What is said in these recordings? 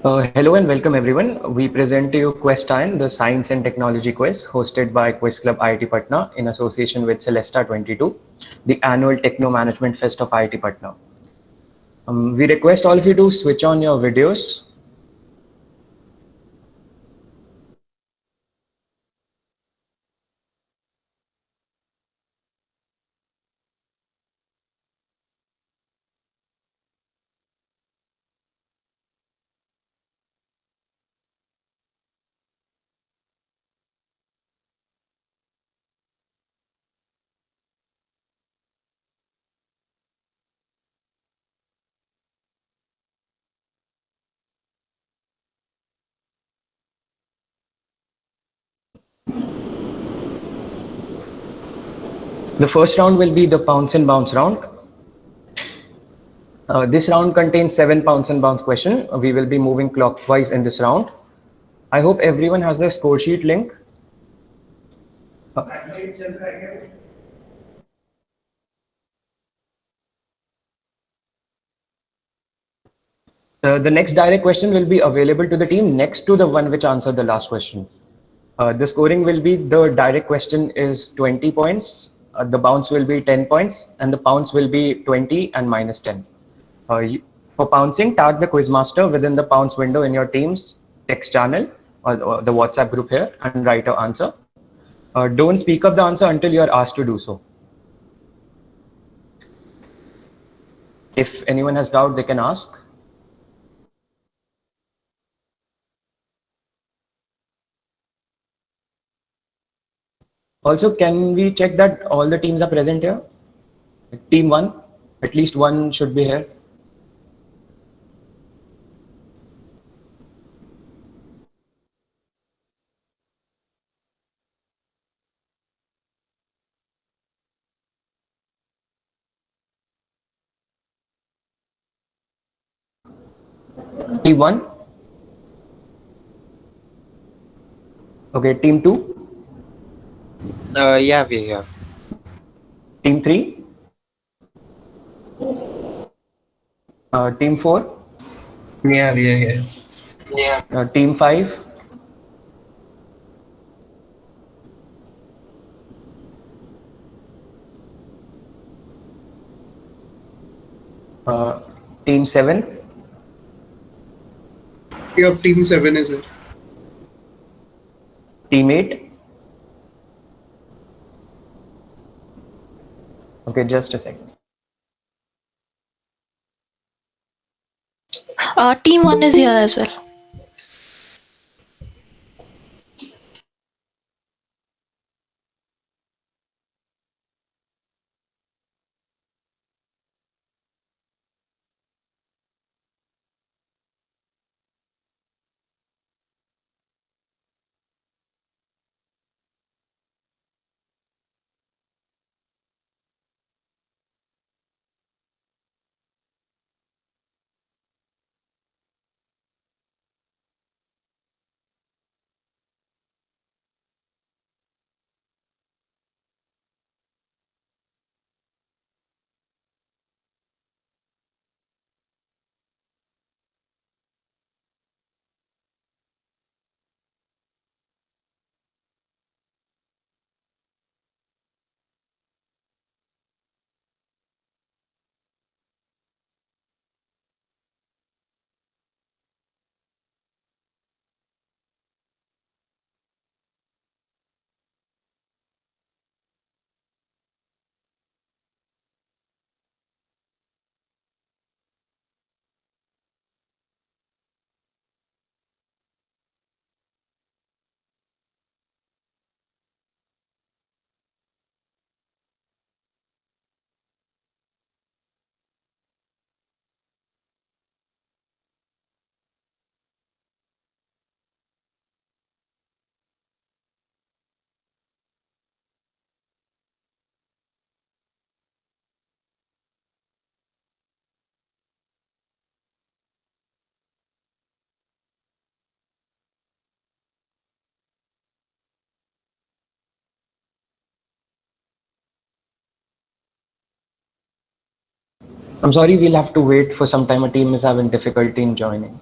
Hello and welcome everyone. We present to you Quest Time, the Science and Technology Quiz hosted by Quiz Club IIT Patna in association with Celesta 22, the annual Techno-Management Fest of IIT Patna. We request all of you to switch on your videos. The first round will be the Pounce and Bounce round. This round contains 7 Pounce and Bounce questions. We will be moving clockwise in this round. I hope everyone has the score sheet link. The next direct question will be available to the team next to the one which answered the last question. The scoring will be the direct question is 20 points, the bounce will be 10 points, and the pounce will be 20 and minus 10. For pouncing, tag the quizmaster within the pounce window in your team's text channel or the WhatsApp group here and write an answer. Don't speak up the answer until you are asked to do so. If anyone has doubt, they can ask. Also, can we check that all the teams are present here? Team 1, at least one should be here. Team 1. Okay, team 2. Yeah, we are. Team 3. Team 4. Yeah, we are here. Team 5. Team 7. Yep, Team 7 is it. Team 8. Okay, just a second. Team 1 is here as well. I'm sorry, we'll have to wait for some time. A team is having difficulty in joining.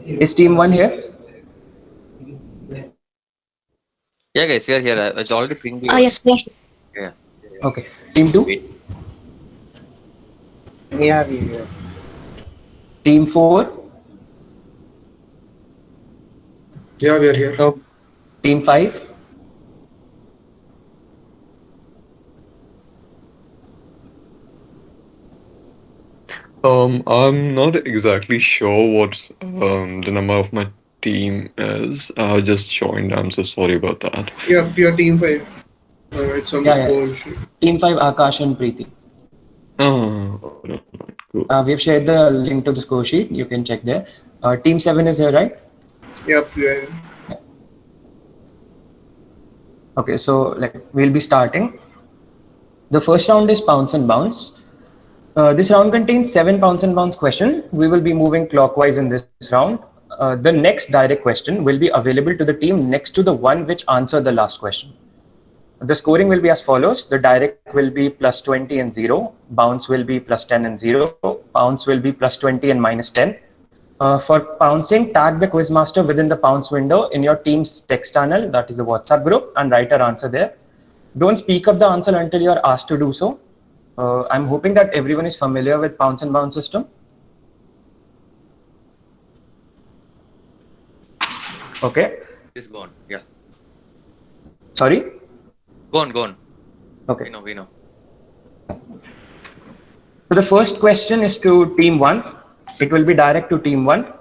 Is team 1 here? Yeah, guys, we are here. It's already pinged you. Yes, we are. Yeah. Okay. Team 2? Wait. Yeah, we are here. Team 4? Yeah, we are here. No. Team 5? I'm not exactly sure what the number of my team is. I just joined. I'm so sorry about that. Yeah, we are team 5. It's on the Yeah, score yeah. sheet. Team 5, Akash and Preeti. Alright, cool. We've shared the link to the score sheet. You can check there. Team 7 is here, right? Yep, we are here. Okay, so we'll be starting. The first round is Pounce and Bounce. This round contains 7 Pounce and Bounce questions. We will be moving clockwise in this round. The next direct question will be available to the team next to the one which answered the last question. The scoring will be as follows. The direct will be plus 20 and 0. Bounce will be plus 10 and 0. Pounce will be plus 20 and minus 10. For pouncing, tag the quizmaster within the Pounce window in your team's text channel, that is the WhatsApp group, and write your answer there. Don't speak up the answer until you are asked to do so. I'm hoping that everyone is familiar with Pounce and Bounce system. Okay. Please go on. Yeah. Sorry? Go on. Okay. We know. So the first question is to team 1. It will be direct to team 1.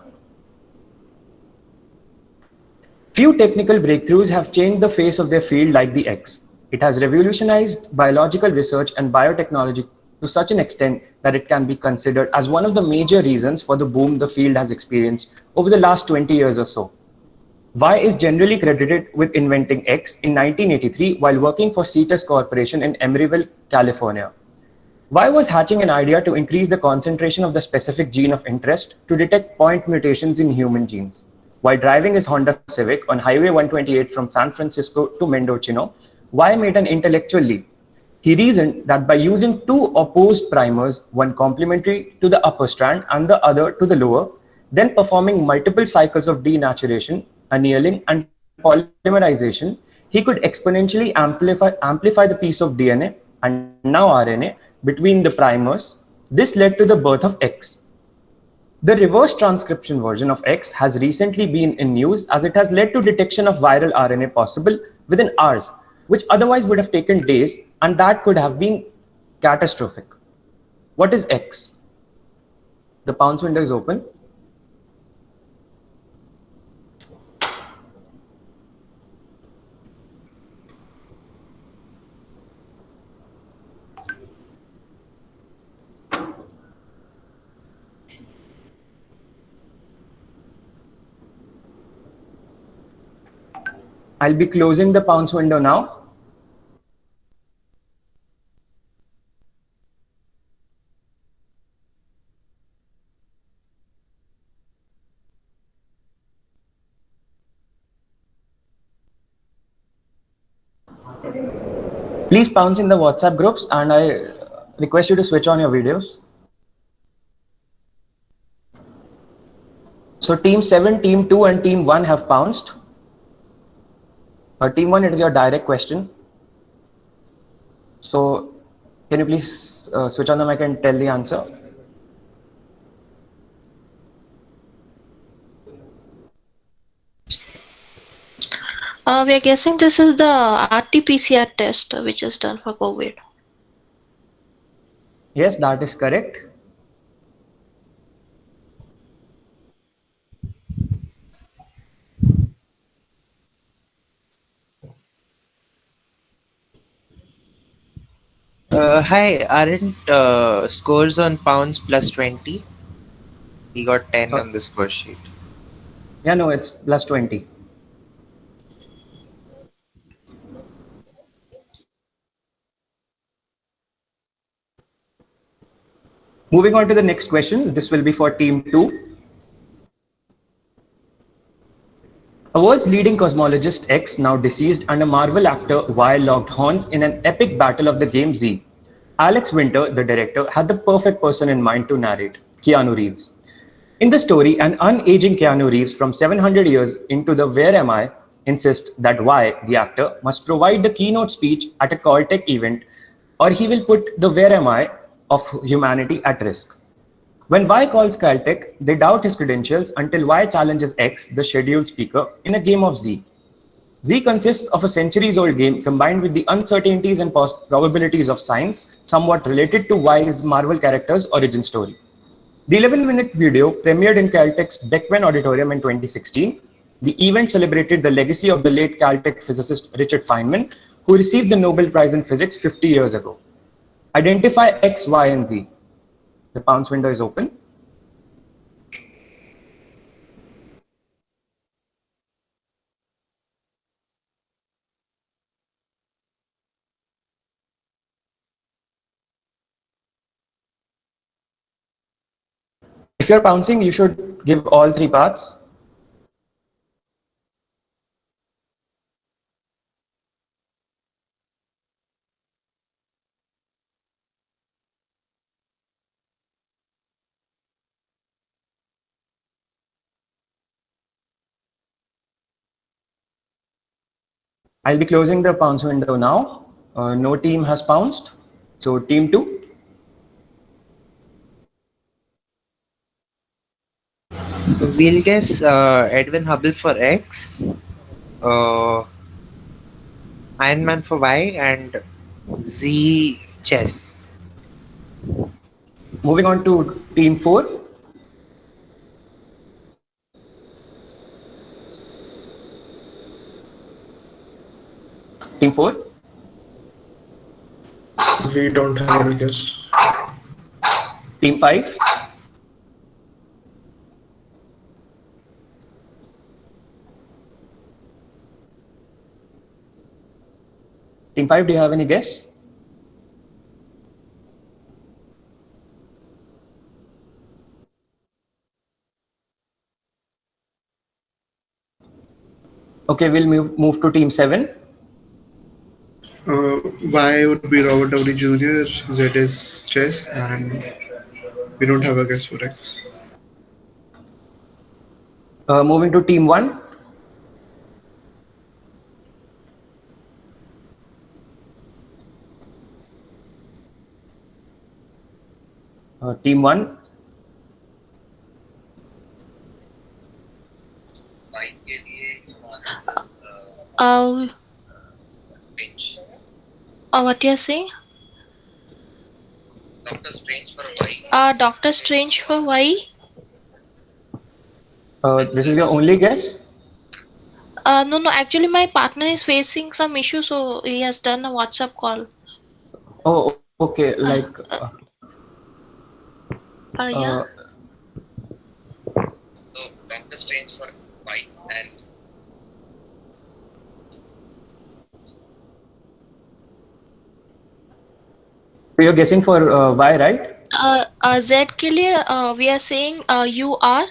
Few technical breakthroughs have changed the face of their field like the X. It has revolutionized biological research and biotechnology to such an extent that it can be considered as one of the major reasons for the boom the field has experienced over the last 20 years or so. Y is generally credited with inventing X in 1983 while working for Cetus Corporation in Emeryville, California. Y was hatching an idea to increase the concentration of the specific gene of interest to detect point mutations in human genes. While driving his Honda Civic on Highway 128 from San Francisco to Mendocino, Y made an intellectual leap. He reasoned that by using two opposed primers, one complementary to the upper strand and the other to the lower, then performing multiple cycles of denaturation, annealing, and polymerization, he could exponentially amplify the piece of DNA and now RNA between the primers. This led to the birth of X. The reverse transcription version of X has recently been in news as it has led to detection of viral RNA possible within hours, which otherwise would have taken days, and that could have been catastrophic. What is X? The Pounce window is open. I'll be closing the Pounce window now. Please pounce in the WhatsApp groups, and I request you to switch on your videos. So team 7, team 2 and team 1 have pounced. Team 1, it is your direct question. So can you please switch on the mic and tell the answer? We are guessing this is the RT-PCR test which is done for COVID. Yes, that is correct. Hi, aren't scores on Pounce plus 20? He got 10 on the score sheet. Yeah, no, it's plus 20. Moving on to the next question. This will be for team 2. A world's leading cosmologist X, now deceased, and a Marvel actor Y locked horns in an epic battle of the game Z. Alex Winter, the director, had the perfect person in mind to narrate, Keanu Reeves. In the story, an unaging Keanu Reeves from 700 years into the Where Am I insists that Y, the actor, must provide the keynote speech at a Caltech event or he will put the Where Am I of humanity at risk. When Y calls Caltech, they doubt his credentials until Y challenges X, the scheduled speaker, in a game of Z. Z consists of a centuries-old game combined with the uncertainties and probabilities of science, somewhat related to Y's Marvel character's origin story. The 11-minute video premiered in Caltech's Beckman Auditorium in 2016. The event celebrated the legacy of the late Caltech physicist Richard Feynman, who received the Nobel Prize in Physics 50 years ago. Identify X, Y, and Z. The Pounce window is open. If you're pouncing, you should give all three paths. I'll be closing the pounce window now. No team has pounced. So team 2. We'll guess Edwin Hubble for X, Iron Man for Y, and Z chess. Moving on to team 4. Team 4. We don't have any guess. Team 5. Team 5, do you have any guess? Okay, we'll move to team 7. Y would be Robert Downey Jr., Z is chess, and we don't have a guess for X. Moving to team 1. Team 1. What you're saying? Doctor Strange for Y. Doctor Strange for Y. This is your only guess? No. Actually, my partner is facing some issue, so he has done a WhatsApp call. Oh, okay. Like, Yeah. So Doctor Strange for Y and so you're guessing for Y, right? Z के लिए we are saying U R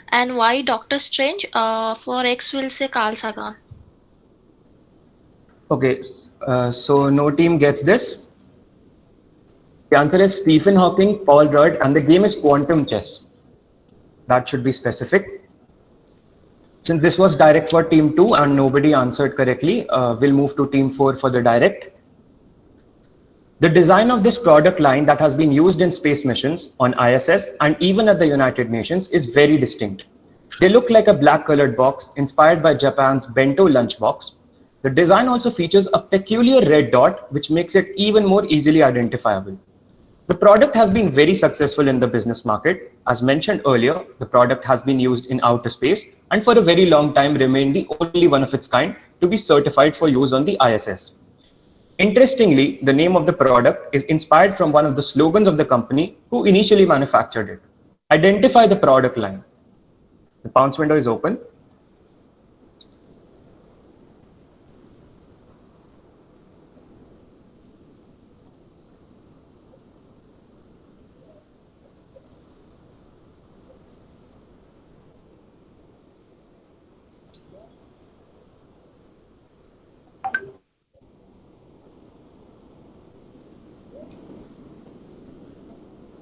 and Y Doctor Strange. For X we'll say Carl Sagan. Okay, so no team gets this. The answer is Stephen Hawking, Paul Rudd, and the game is quantum chess. That should be specific. Since this was direct for team 2 and nobody answered correctly, we'll move to team 4 for the direct. The design of this product line that has been used in space missions on ISS and even at the United Nations is very distinct. They look like a black colored box inspired by Japan's bento lunchbox. The design also features a peculiar red dot, which makes it even more easily identifiable. The product has been very successful in the business market. As mentioned earlier, the product has been used in outer space and for a very long time remained the only one of its kind to be certified for use on the ISS. Interestingly, the name of the product is inspired from one of the slogans of the company who initially manufactured it. Identify the product line. The Pounce window is open.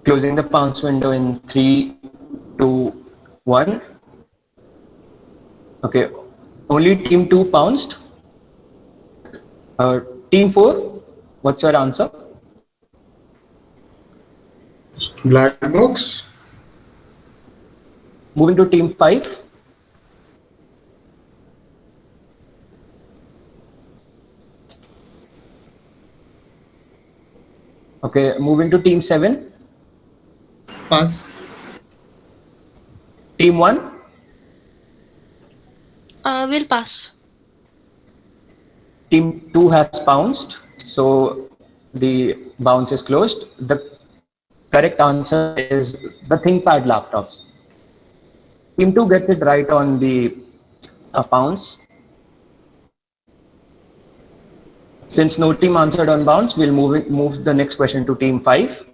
Closing the Pounce window in 3, 2, 1. Okay, only team 2 pounced. Team 4, what's your answer? Black box. Moving to team 5. Okay, moving to team 7. Pass. Team 1. We'll pass. Team 2 has pounced, so the bounce is closed. The correct answer is the ThinkPad laptops. Team 2 gets it right on the pounce. Since no team answered on bounce, we'll move the next question to team 5.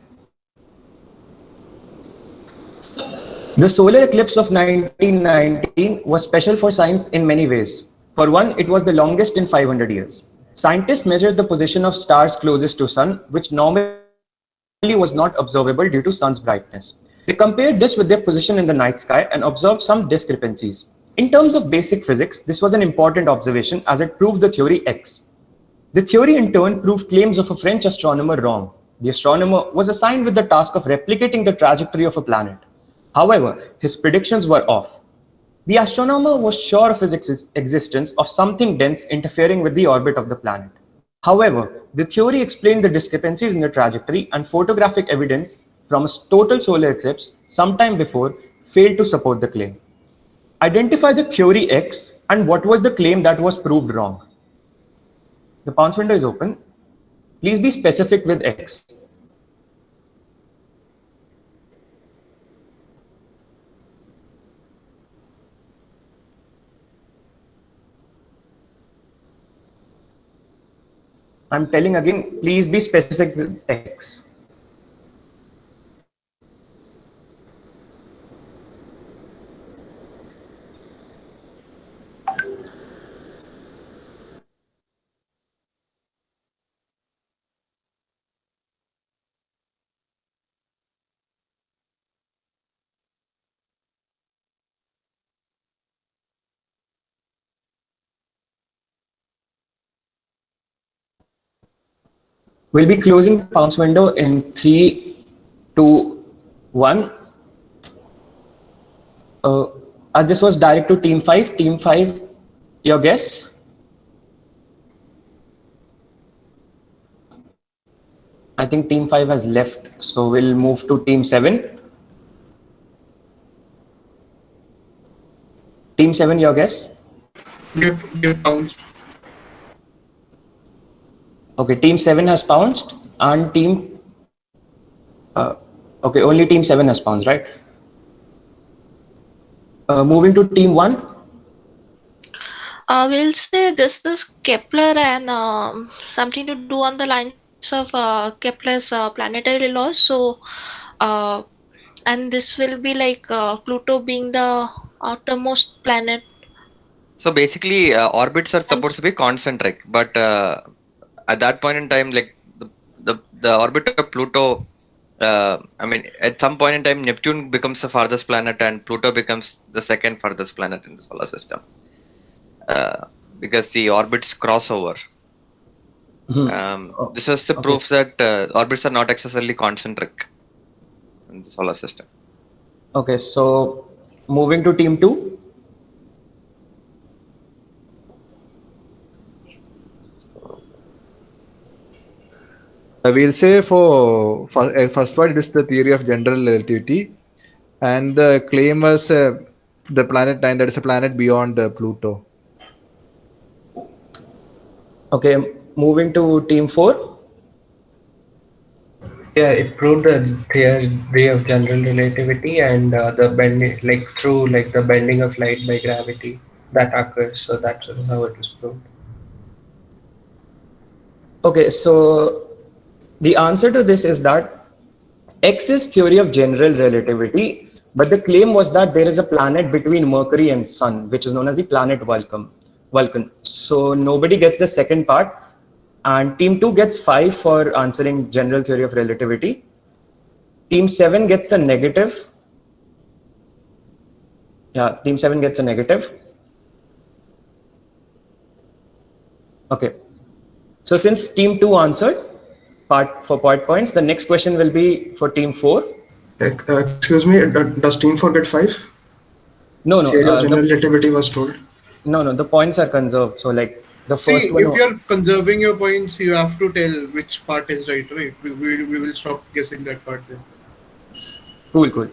The solar eclipse of 1919 was special for science in many ways. For one, it was the longest in 500 years. Scientists measured the position of stars closest to sun, which normally was not observable due to sun's brightness. They compared this with their position in the night sky and observed some discrepancies. In terms of basic physics, this was an important observation as it proved the theory X. The theory in turn proved claims of a French astronomer wrong. The astronomer was assigned with the task of replicating the trajectory of a planet. However, his predictions were off. The astronomer was sure of his existence of something dense interfering with the orbit of the planet. However, the theory explained the discrepancies in the trajectory, and photographic evidence from a total solar eclipse sometime before failed to support the claim. Identify the theory X and what was the claim that was proved wrong. The Pounce window is open. Please be specific with X. I'm telling again, please be specific with X. We'll be closing the Pounce window in 3, 2, 1. As this was direct to team 5. Team 5, your guess? I think team 5 has left, so we'll move to team 7. Team 7, your guess? Give Pounce. Okay, team 7 has pounced, and team... okay, only team 7 has pounced, right? Moving to team 1. We'll say this is Kepler and something to do on the lines of Kepler's planetary laws. So, and this will be like Pluto being the outermost planet. So basically, orbits are supposed to be concentric, but at that point in time, like the orbit of Pluto, I mean, at some point in time, Neptune becomes the farthest planet, and Pluto becomes the second farthest planet in the solar system, because the orbits cross over. This was the proof that orbits are not excessively concentric in the solar system. Okay, so moving to team 2. We'll say for first part, it is the theory of general relativity, and the claim was the planet 9, that is a planet beyond Pluto. Okay, moving to team 4. Yeah, it proved the theory of general relativity and the bending, like through like the bending of light by gravity that occurs. So that's how it was proved. Okay, so the answer to this is that X is theory of general relativity, but the claim was that there is a planet between Mercury and Sun, which is known as the planet Vulcan. So nobody gets the second part, and team 2 gets 5 for answering general theory of relativity. Team 7 gets a negative. Yeah, team 7 gets a negative. Okay. So since team 2 answered part points, the next question will be for team 4. Excuse me, does team 4 get 5? No, no. Theory of general relativity was told. No, the points are conserved. So like the See, first one. if you're conserving your points, you have to tell which part is right, right? We will stop guessing that part then. Cool.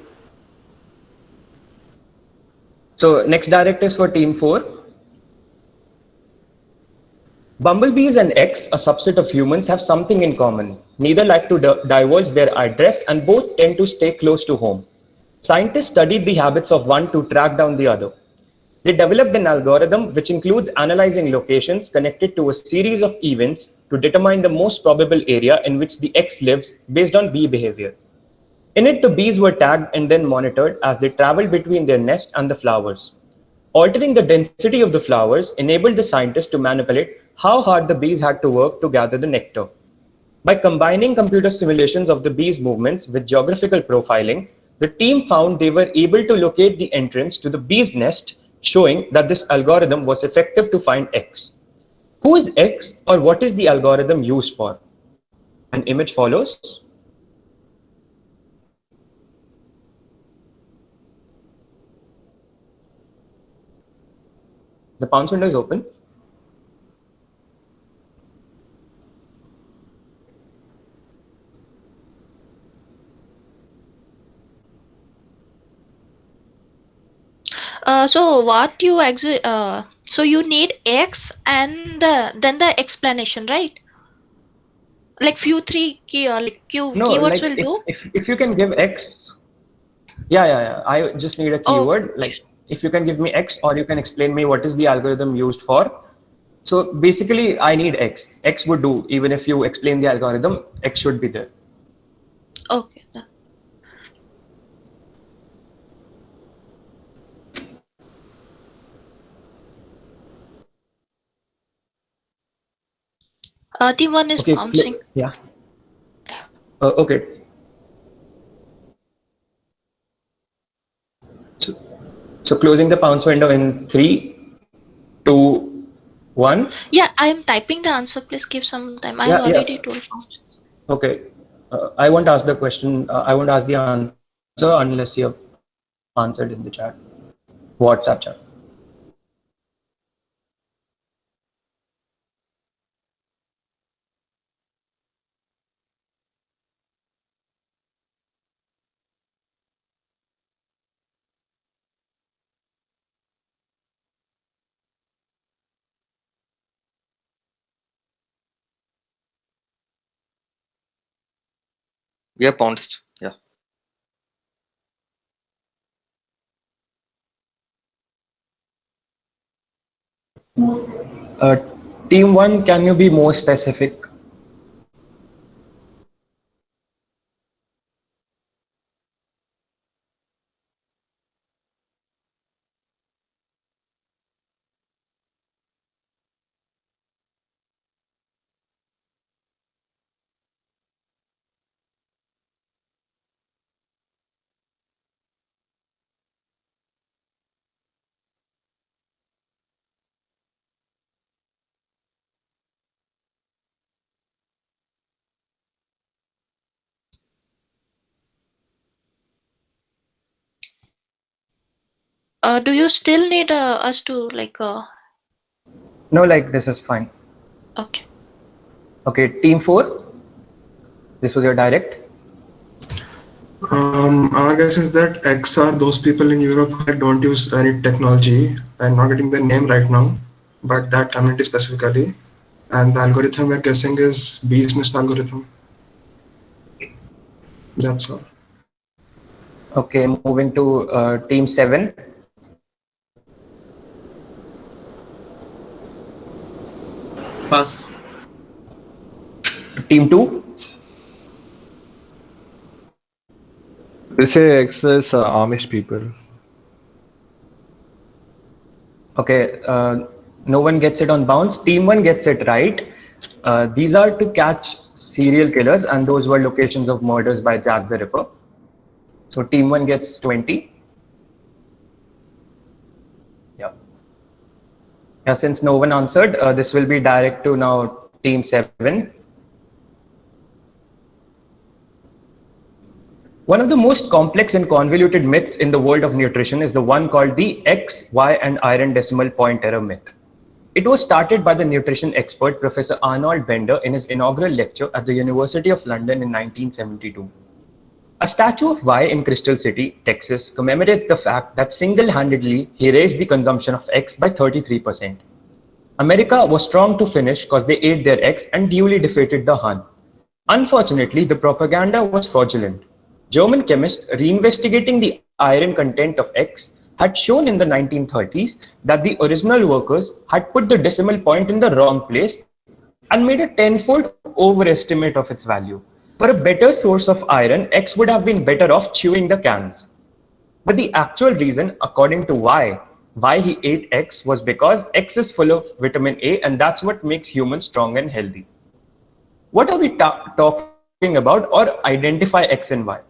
So next direct is for team 4. Bumblebees and X, a subset of humans, have something in common. Neither like to divulge their address and both tend to stay close to home. Scientists studied the habits of one to track down the other. They developed an algorithm which includes analyzing locations connected to a series of events to determine the most probable area in which the X lives based on bee behavior. In it, the bees were tagged and then monitored as they traveled between their nest and the flowers. Altering the density of the flowers enabled the scientists to manipulate how hard the bees had to work to gather the nectar. By combining computer simulations of the bees' movements with geographical profiling, the team found they were able to locate the entrance to the bee's nest, showing that this algorithm was effective to find X. Who is X, or what is the algorithm used for? An image follows. The Pounce window is open. So what you actually so you need X and then the explanation, right? Like few three No, keywords like will do. if you can give X, yeah. I just need a keyword. Okay. Like if you can give me X, or you can explain me what is the algorithm used for. So basically, I need X. X would do. Even if you explain the algorithm, X should be there. Okay. Done. Team 1 is Okay. bouncing. Yeah. Okay. So closing the Pounce window in 3, 2, 1. Yeah, I am typing the answer. Please give some time. I have already told Pounce. Okay. I won't ask the question. I won't ask the answer unless you have answered in the chat, WhatsApp chat. We are pounced. Yeah. Team 1, can you be more specific? Do you still need us to like No, like this is fine. okay. Okay, team 4. This was your direct. Our guess is that X are those people in Europe who don't use any technology. I'm not getting the name right now, but that community specifically. And the algorithm we're guessing is business algorithm. That's all. Okay, moving to team 7. Pass. Team 2. They say X is Amish people. Okay, no one gets it on bounce. Team 1 gets it right. These are to catch serial killers, and those were locations of murders by Jack the Ripper. So team 1 gets 20. Since no one answered, this will be direct to now team 7. One of the most complex and convoluted myths in the world of nutrition is the one called the X, Y, and iron decimal point error myth. It was started by the nutrition expert Professor Arnold Bender in his inaugural lecture at the University of London in 1972. A statue of Y in Crystal City, Texas, commemorates the fact that single-handedly he raised the consumption of X by 33%. America was strong to finish because they ate their eggs and duly defeated the Hun. Unfortunately, the propaganda was fraudulent. German chemists reinvestigating the iron content of eggs had shown in the 1930s that the original workers had put the decimal point in the wrong place and made a tenfold overestimate of its value. For a better source of iron, X would have been better off chewing the cans. But the actual reason, according to why he ate X was because X is full of vitamin A and that's what makes humans strong and healthy. What are we talking about or identify X and Y?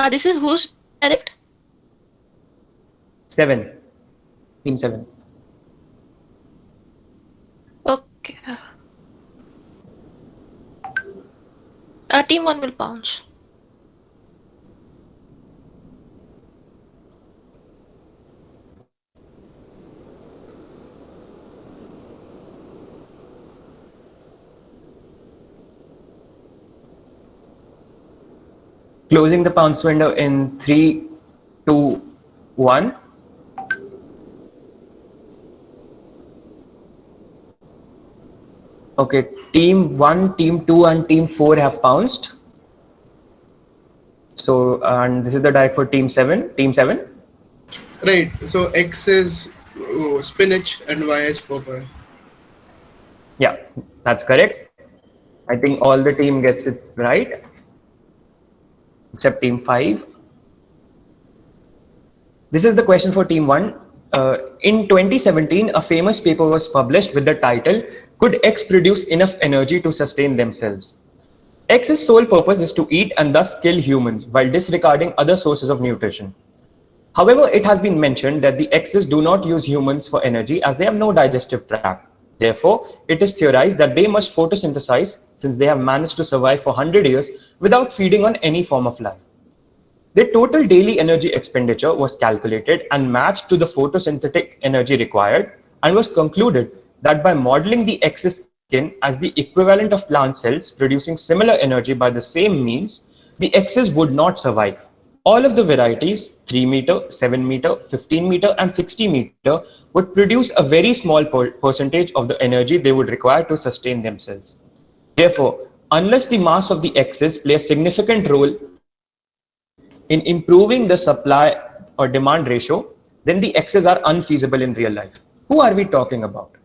This is who's direct? 7. Team 7. Okay. Team 1 will pounce. Closing the pounce window in 3, 2, 1. Okay, team 1, team 2, and team 4 have pounced. So, and this is the direct for team 7. Team 7. Right. So X is spinach and Y is purple. Yeah, that's correct. I think all the team gets it right, except team 5. This is the question for team 1. In 2017, a famous paper was published with the title, "Could X produce enough energy to sustain themselves?" X's sole purpose is to eat and thus kill humans while disregarding other sources of nutrition. However, it has been mentioned that the X's do not use humans for energy as they have no digestive tract. Therefore, it is theorized that they must photosynthesize since they have managed to survive for 100 years without feeding on any form of life. Their total daily energy expenditure was calculated and matched to the photosynthetic energy required, and was concluded that by modeling the X's skin as the equivalent of plant cells producing similar energy by the same means, the X's would not survive. All of the varieties, 3 meter, 7 meter, 15 meter, and 60 meter, would produce a very small percentage of the energy they would require to sustain themselves. Therefore, unless the mass of the X's play a significant role in improving the supply or demand ratio, then the X's are unfeasible in real life. Who are we talking about?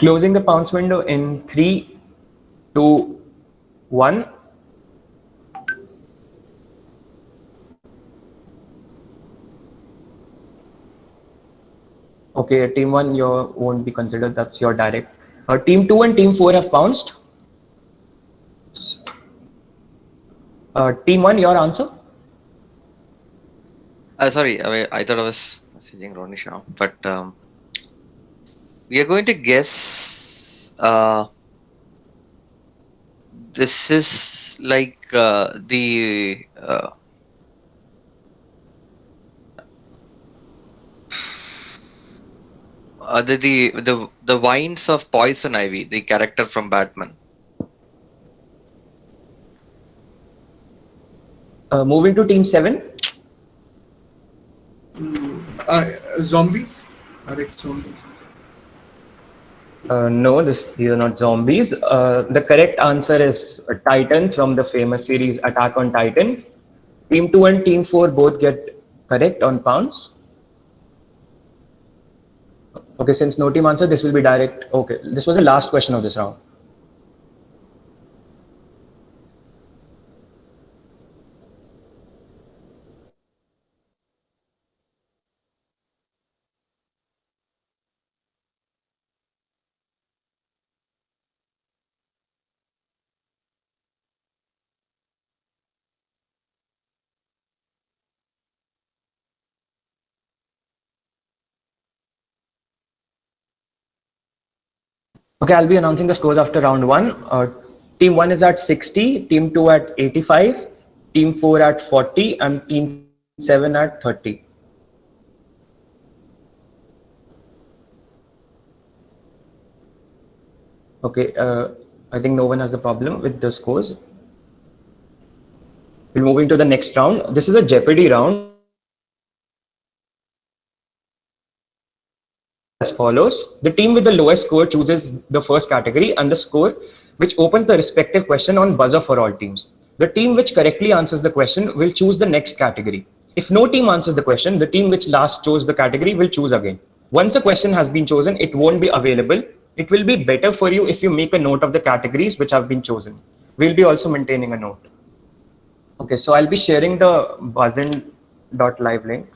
Closing the pounce window in 3, 2, 1. Okay, team 1, you won't be considered, that's your direct. Team 2 and team 4 have pounced. Team 1, your answer? Sorry, I thought I was messaging Ronisha, but we are going to guess this is like the vines of Poison Ivy, the character from Batman. Moving to team 7. Zombies? Are they zombies? No, these are not zombies. The correct answer is Titan from the famous series Attack on Titan. Team 2 and Team 4 both get correct on pounce. Okay, since no team answered, this will be direct. Okay, this was the last question of this round. Okay, I'll be announcing the scores after round one. Team one is at 60, team two at 85, team four at 40, and team seven at 30. Okay, I think no one has the problem with the scores. We're moving to the next round. This is a Jeopardy round. As follows: the team with the lowest score chooses the first category and the score which opens the respective question on buzzer for all teams. The team which correctly answers the question will choose the next category. If no team answers the question, the team which last chose the category will choose again. Once a question has been chosen, it won't be available. It will be better for you if you make a note of the categories which have been chosen. We'll be also maintaining a note. Okay, so I'll be sharing the buzzin.live link.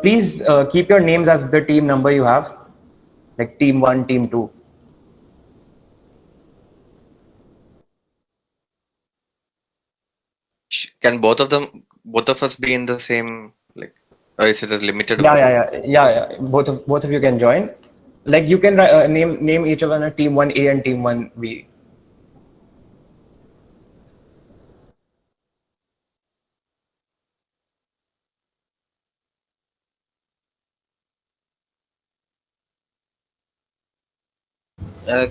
Please keep your names as the team number you have, like team one, team two. Can both of us be in the same, like, or is it a limited? Yeah. Both of you can join. Like you can name each of them a team one A and team one B.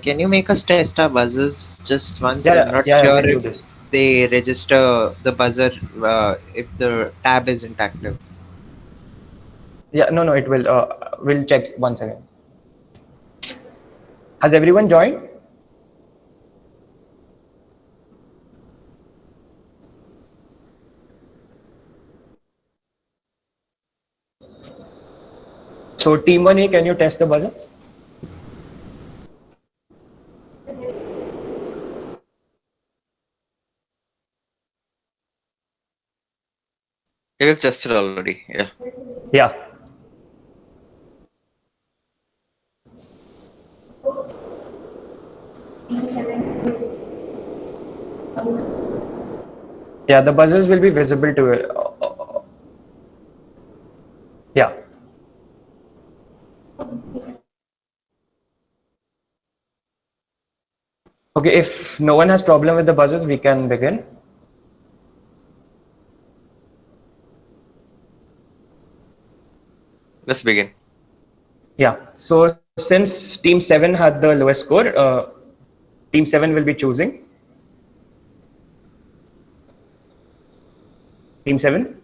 Can you make us test our buzzers just once? Yeah, I'm not yeah, sure we'll do if this. they register the buzzer if the tab isn't active. Yeah, no, it will. We'll check once again. Has everyone joined? So team one A, can you test the buzzer? Yeah, we've tested already. Yeah. Yeah. Yeah, the buzzers will be visible to it. Yeah. Okay, if no one has problem with the buzzers, we can begin. Let's begin. Yeah. So since team seven had the lowest score, team seven will be choosing. Team seven.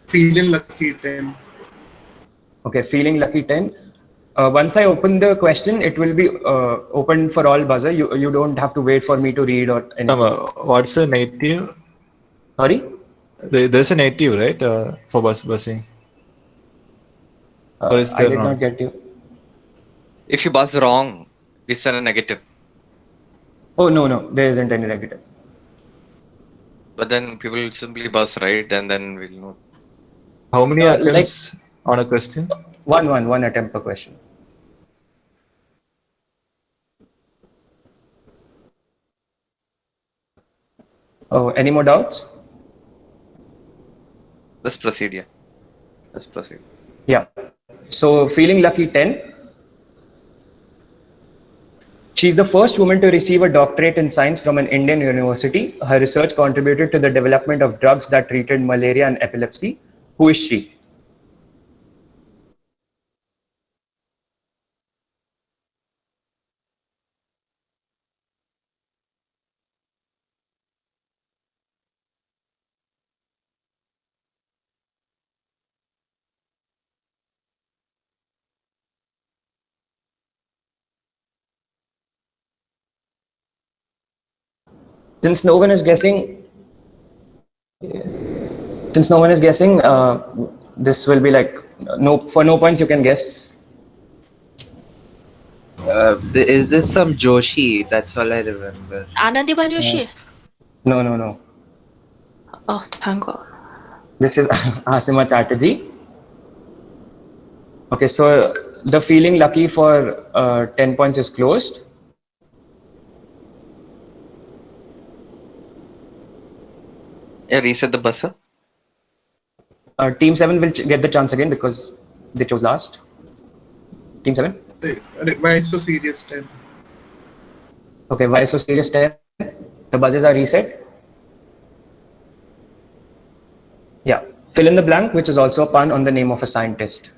Feeling lucky 10. Okay, feeling lucky 10. Once I open the question, it will be open for all buzzer. You don't have to wait for me to read or anything. What's the native? Sorry? There's a native, right? For buzzing. Or is I there did not? not get you. If you buzz wrong, we send a negative. Oh, no, there isn't any negative. But then people will simply buzz right, and then we'll know. How many Like attempts on a question? one attempt per question. Oh, any more doubts? Let's proceed. Yeah. Let's proceed. Yeah. So feeling lucky 10. She's the first woman to receive a doctorate in science from an Indian university. Her research contributed to the development of drugs that treated malaria and epilepsy. Who is she? Since no one is guessing, this will be like no points. You can guess. Is this some Joshi? That's all I remember. Anandiba Joshi? No. Oh, thank God. This is Asima Chatterjee. Okay, so the feeling lucky for 10 points is closed. Yeah, reset the buzzer. Team 7 will get the chance again because they chose last. Team 7. Why so serious 10? Okay, why so serious 10? The buzzers are reset. Yeah, fill in the blank, which is also a pun on the name of a scientist.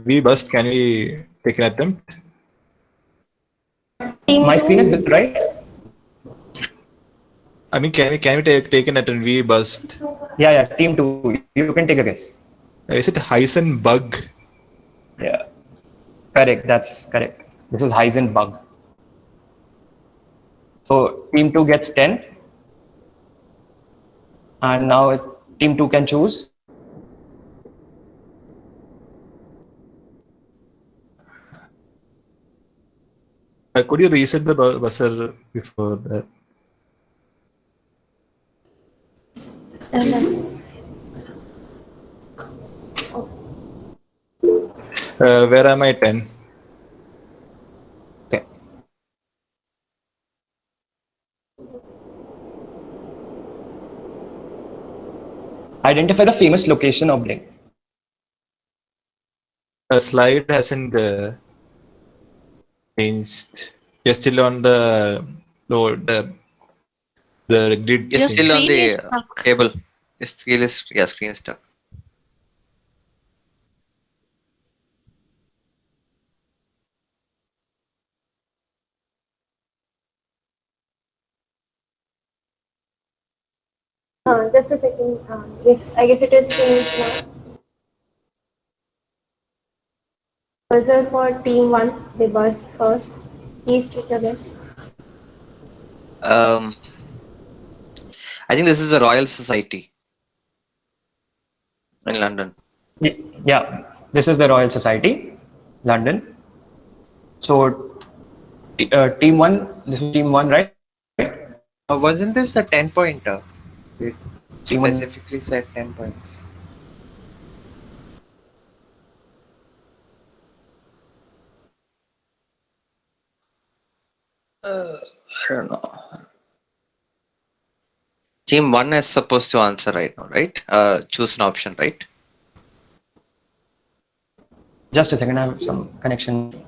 We bust. Can we take an attempt? My screen is right. I mean, can we take an attempt? We bust. Yeah. Team 2, you can take a guess. Is it Heisenberg? Yeah, correct. That's correct. This is Heisenberg. So team 2 gets 10, and now team 2 can choose. Could you reset the buzzer before that? Where am I 10? Okay. Identify the famous location of Blink. The slide hasn't changed. You're still on the load. The grid. You're Your still on screen is the stuck. table. Your screen is screen is stuck. Just a second. Yes, I guess it is changed now. Buzzer for team 1. They buzzed first. Please take your guess. I think this is the Royal Society in London. Yeah, this is the Royal Society, London. So team 1, this is team 1, right? Wasn't this a 10-pointer? It Team 1. specifically said 10 points. I don't know. Team 1 is supposed to answer right now, right? Choose an option, right? Just a second, I have some connection.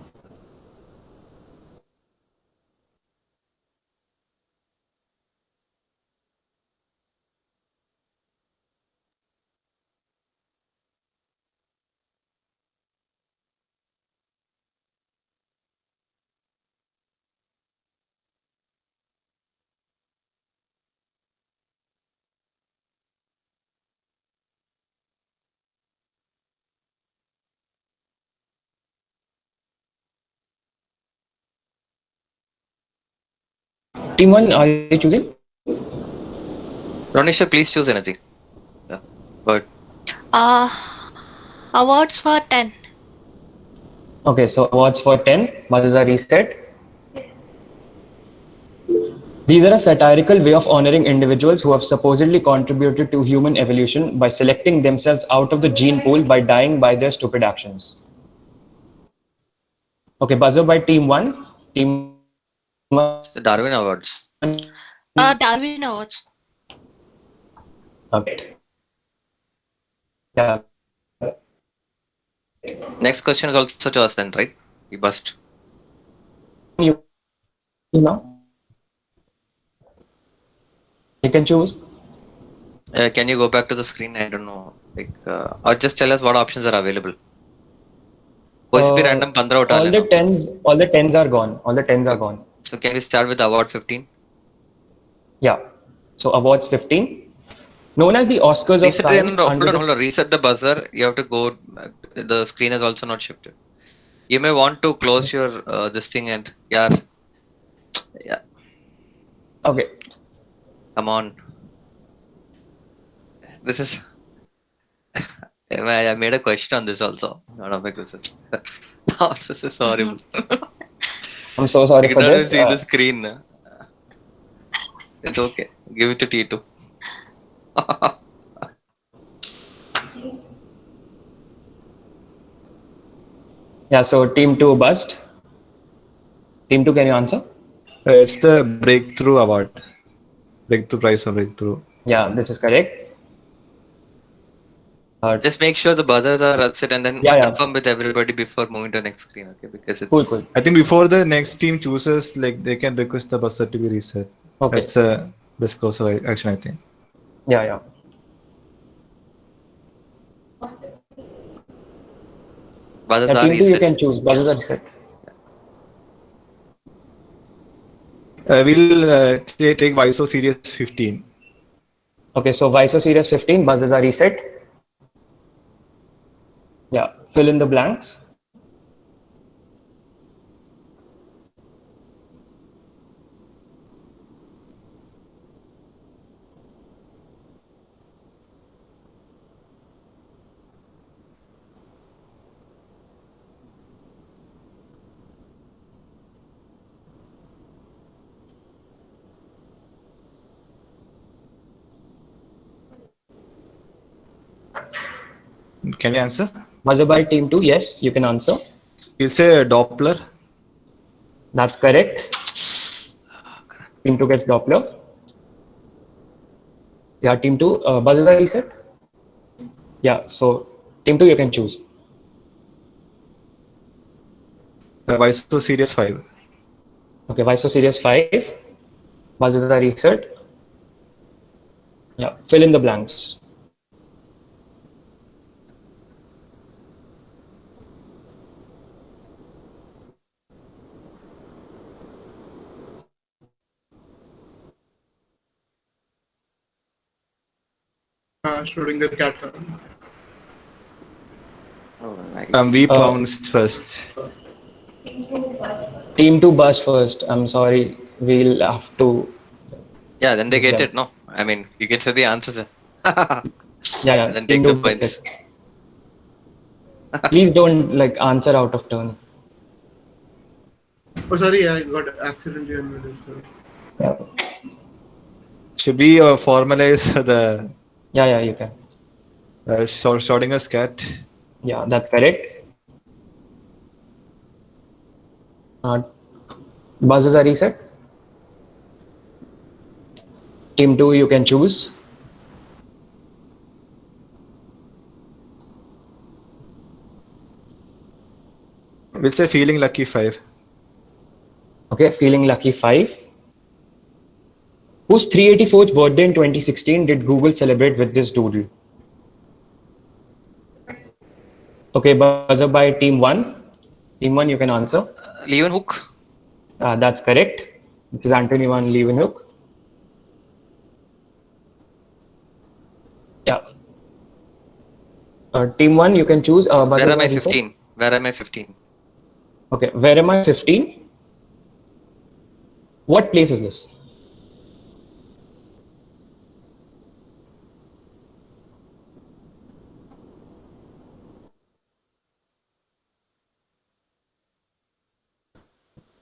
Team 1, are you choosing? Ronisha, please choose anything. Yeah. But Awards for 10. Okay, so awards for 10, buzzers are reset. These are a satirical way of honoring individuals who have supposedly contributed to human evolution by selecting themselves out of the gene pool by dying by their stupid actions. Okay, buzzer by team 1. Team 1. it's the Darwin Awards. Darwin Awards. Okay. Yeah. Next question is also to us then, right? We bust. you now. You can choose. Can you go back to the screen? I don't know. Or just tell us what options are available. OSB random 15 All utale the na. tens, all the tens are gone. All the tens are gone. So can we start with award 15? Yeah. So awards 15, known as the Oscars of Reset. Science. Hold on. Reset the buzzer. You have to go. The screen is also not shifted. You may want to close your this thing and yeah. Okay. Come on. This is. I made a question on this also. One of my quizzes. Oh, this is horrible. I'm so sorry I for cannot even this. see the screen. It's okay. Give it to T2. Yeah. So team 2 bust. Team 2, can you answer? It's the Breakthrough Award. Breakthrough Prize for Breakthrough. Yeah, this is correct. Just make sure the buzzers are set and then Yeah. confirm with everybody before moving to the next screen, okay? Because it's Cool. I think before the next team chooses, like they can request the buzzer to be reset. Okay. That's a best course of action, I think. Yeah. buzzers Yeah, are team 2 you reset. can choose. Buzzers are reset. We'll take Viso Series 15. Okay, so Viso Series 15, buzzers are reset. Yeah, fill in the blanks. Can you answer? Buzzer by team 2, yes, you can answer. We'll say Doppler. That's correct. Team 2 gets Doppler. Yeah, team 2, buzzers are reset. Yeah, so team 2 you can choose. Viso Series 5. Okay, Viso Series 5, buzzers are reset. Yeah, fill in the blanks. Schrödinger cat. Oh, nice. We pounced first. Team 2 buzz first. I'm sorry, we'll have to. Yeah, then they give get them. it, no? I mean, you can say the answers. Yeah, And then team take the 2 gets points. it. Please don't like answer out of turn. Oh, sorry, I got accidentally unmuted. Sorry. Yeah. Should we formalize the Yeah, you can. Schrodinger's cat? Yeah, that's correct. Buzzers are reset. Team 2, you can choose. We'll say Feeling Lucky 5. Okay, feeling lucky 5. Whose 384th birthday in 2016 did Google celebrate with this doodle? Okay, buzzer by team 1. Team 1, you can answer. Leeuwenhoek. That's correct. This is Anthony van Leeuwenhoek. Yeah. Team 1, you can choose. Where am I 15? Where am I 15? Okay, where am I 15? What place is this?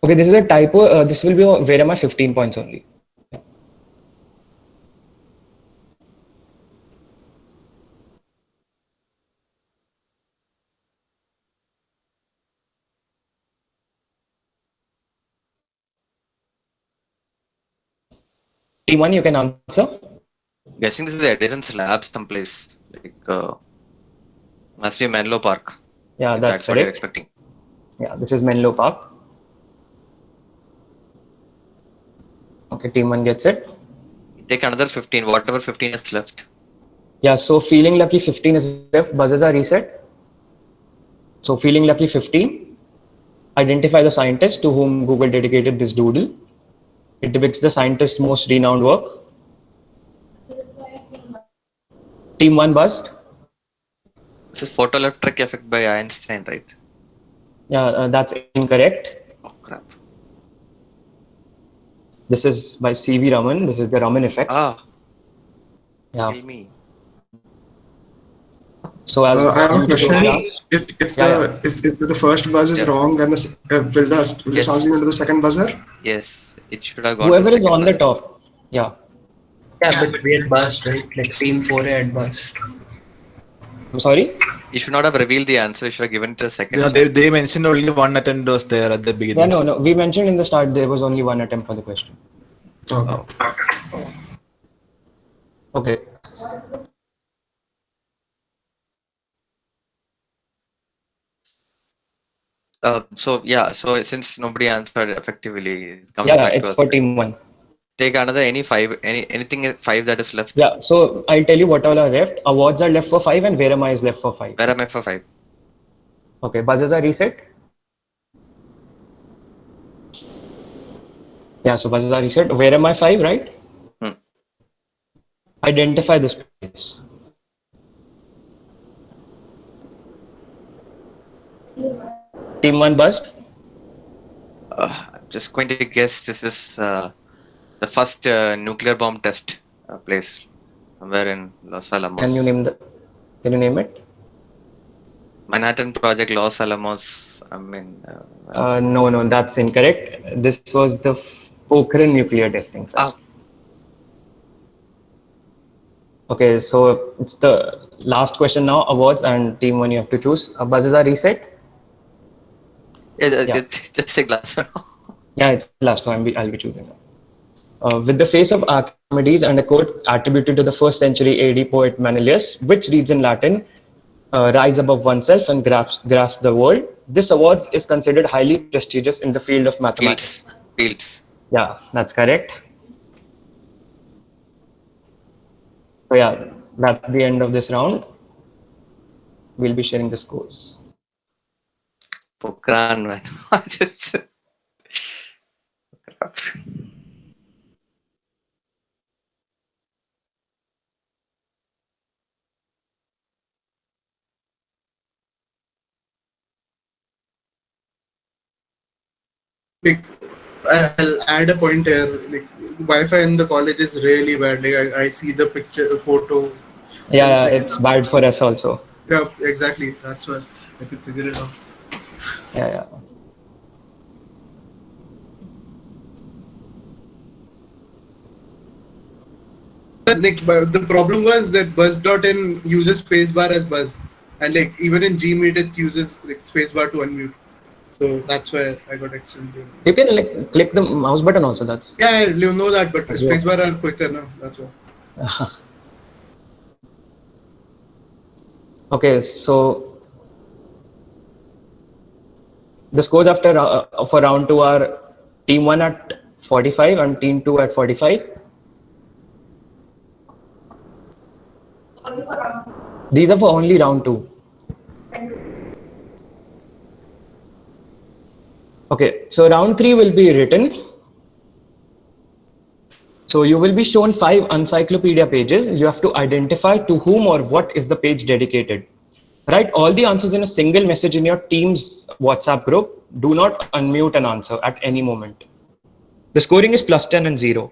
Okay, this is a typo. This will be where am I 15 points only. Team 1, you can answer. Guessing this is Edison's lab someplace. Must be Menlo Park. Yeah, If that's that's what you're correct. expecting. Yeah, this is Menlo Park. Okay, team 1 gets it. Take another 15, whatever 15 is left. Yeah, so feeling lucky 15 is left. Buzzers are reset. So feeling lucky 15. Identify the scientist to whom Google dedicated this doodle. It depicts the scientist's most renowned work. Team 1 buzzed. This is photoelectric effect by Einstein, right? Yeah, that's incorrect. Oh crap. This is by C.V. Raman. This is the Raman effect. Ah, Yeah. kill me. So as I have a question. asked, If the first buzz is wrong, and will the sound go into the second buzzer? Yes, it should have gone to whoever the is second on the buzzer. top. Yeah. Yeah, but we had burst, right? Like Team 4 had burst. I'm sorry? You should not have revealed the answer. You should have given it a second. No, they mentioned only one attempt was there at the beginning. Yeah, no. We mentioned in the start there was only one attempt for the question. Okay. Okay. So since nobody answered effectively, it comes Yeah, back it's to us. for team 1. Take another anything 5 that is left. Yeah, so I'll tell you what all are left. Awards are left for 5 and Where Am I is left for 5. Where am I for 5? Okay, buzzers are reset. Yeah, so buzzers are reset. Where am I 5, right? Identify this place. Team 1 buzzed. I'm just going to guess this is the first nuclear bomb test place somewhere in Los Alamos. Can you name it? Manhattan Project, Los Alamos. I mean. No, that's incorrect. This was the Pokhran nuclear testing site. Okay, so it's the last question now. Awards and team 1 you have to choose. Buzzers are reset. It's just a glass. Yeah, it's the last one. I'll be choosing. With the face of Archimedes and a quote attributed to the 1st century AD poet Manilius, which reads in Latin, rise above oneself and grasp the world. This award is considered highly prestigious in the field of mathematics. Fields. Yeah, that's correct. So yeah, that's the end of this round. We'll be sharing the scores. Pokhran, man. Just. Like, I'll add a point here. Like, Wi-Fi in the college is really bad. Like, I see the photo. Yeah, it's bad for us also. Yeah, exactly. That's why I could figure it out. Yeah. Like, the problem was that buzz.in uses spacebar as buzz, and like even in Gmeet it uses like spacebar to unmute. So that's why I got extended. You can like click the mouse button also. That's yeah, you know that, but spacebar are quicker now. That's why. Okay, so the scores after for round 2 are team 1 at 45 and team 2 at 45. These are for only round 2. Okay, so round 3 will be written. So you will be shown 5 encyclopedia pages. You have to identify to whom or what is the page dedicated. Write all the answers in a single message in your team's WhatsApp group. Do not unmute an answer at any moment. The scoring is +10 and 0.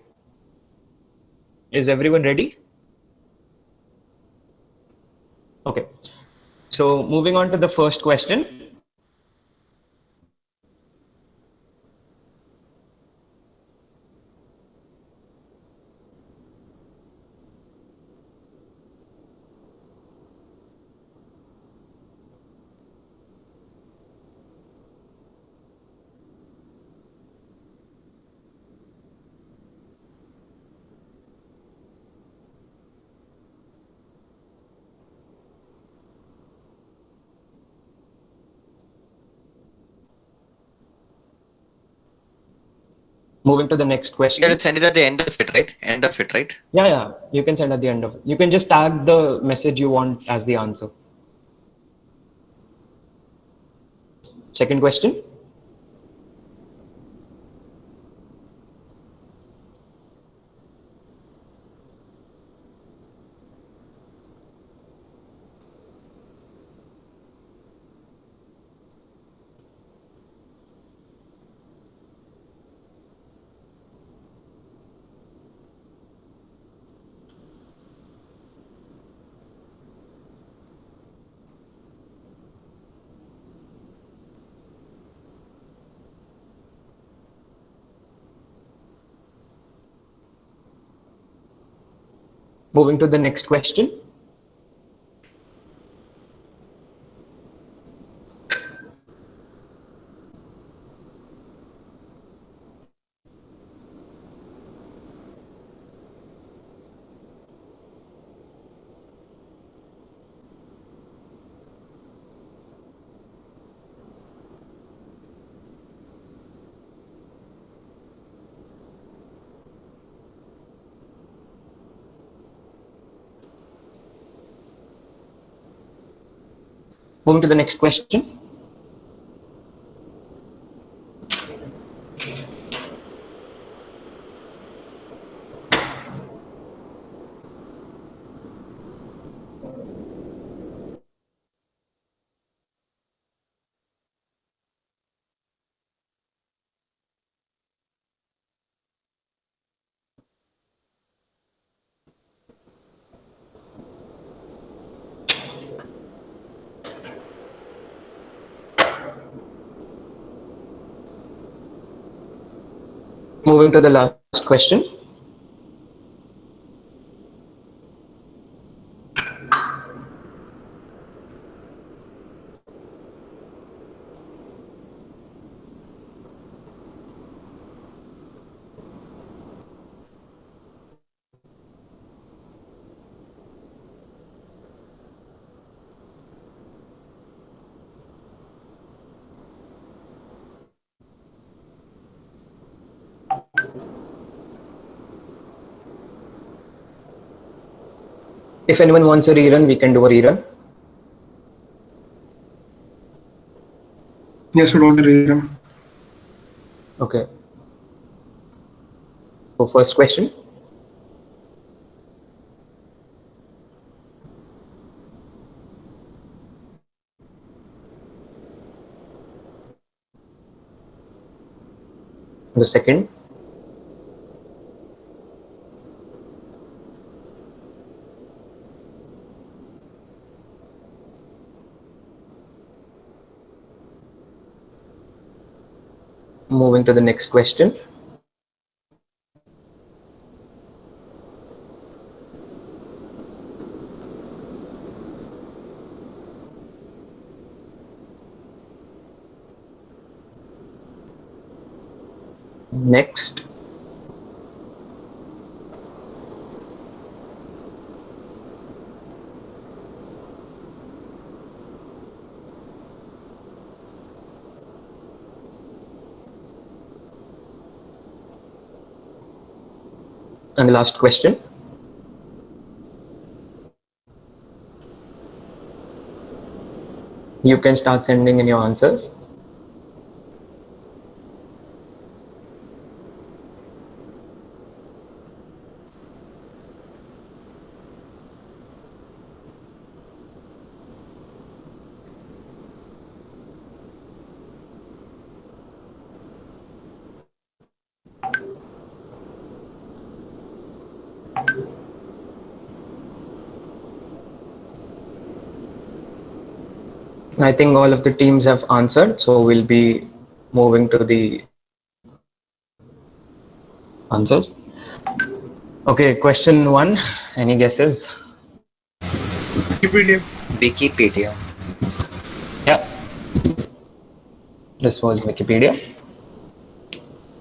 Is everyone ready? Okay. So moving on to the first question. Moving to the next You question. gotta send it at the end of it, right? End of it, right? Yeah. You can send at the end of it. You can just tag the message you want as the answer. Second question. Moving to the next question. Moving to the next question. Moving to the last question. If anyone wants a rerun, we can do a rerun. Yes, we want to read them. Okay. So first question. The second. Moving to the next question. Next. And the last question. You can start sending in your answers. I think all of the teams have answered, so we'll be moving to the answers. Okay, question 1. Any guesses? Wikipedia. Wikipedia. Yeah. This was Wikipedia.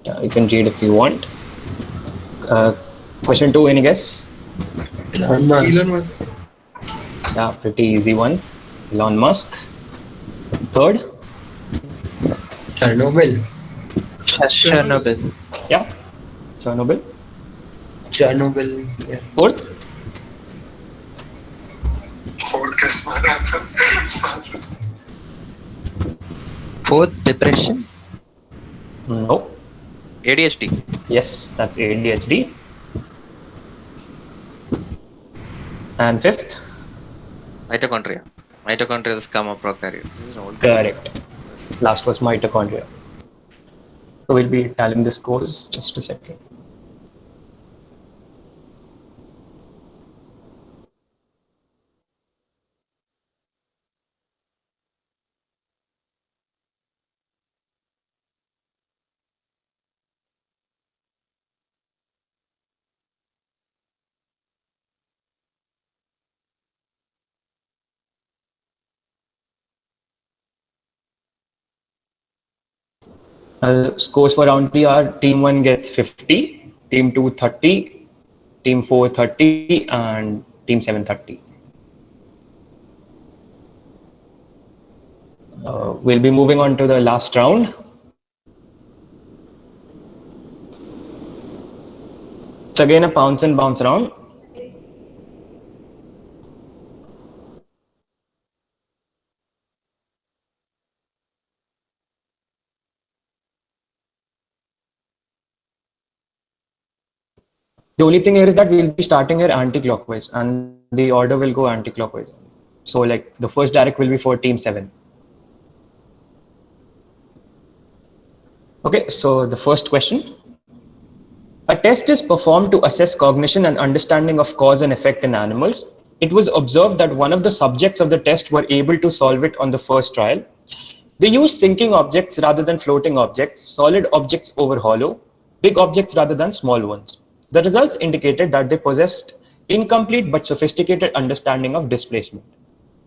Yeah, you can read if you want. Question 2, any guess? Elon Musk. Elon Musk. Yeah, pretty easy one. Elon Musk. Third? Chernobyl. Chernobyl. Yeah. Chernobyl. Chernobyl. Yeah. Fourth. Fourth, depression. No. ADHD. Yes, that's ADHD. And fifth. Mitochondria. Mitochondria is scum of prokaryotes. This is an old Correct. Last was mitochondria. So we'll be tallying the scores. Just a second. Scores for round 3 are team 1 gets 50, team 2 30, team 4 30, and team 7 30. We'll be moving on to the last round. It's again a pounce and bounce round. The only thing here is that we'll be starting here anti-clockwise and the order will go anti-clockwise. So like the first direct will be for team 7. Okay, so the first question. A test is performed to assess cognition and understanding of cause and effect in animals. It was observed that one of the subjects of the test were able to solve it on the first trial. They used sinking objects rather than floating objects, solid objects over hollow, big objects rather than small ones. The results indicated that they possessed incomplete but sophisticated understanding of displacement.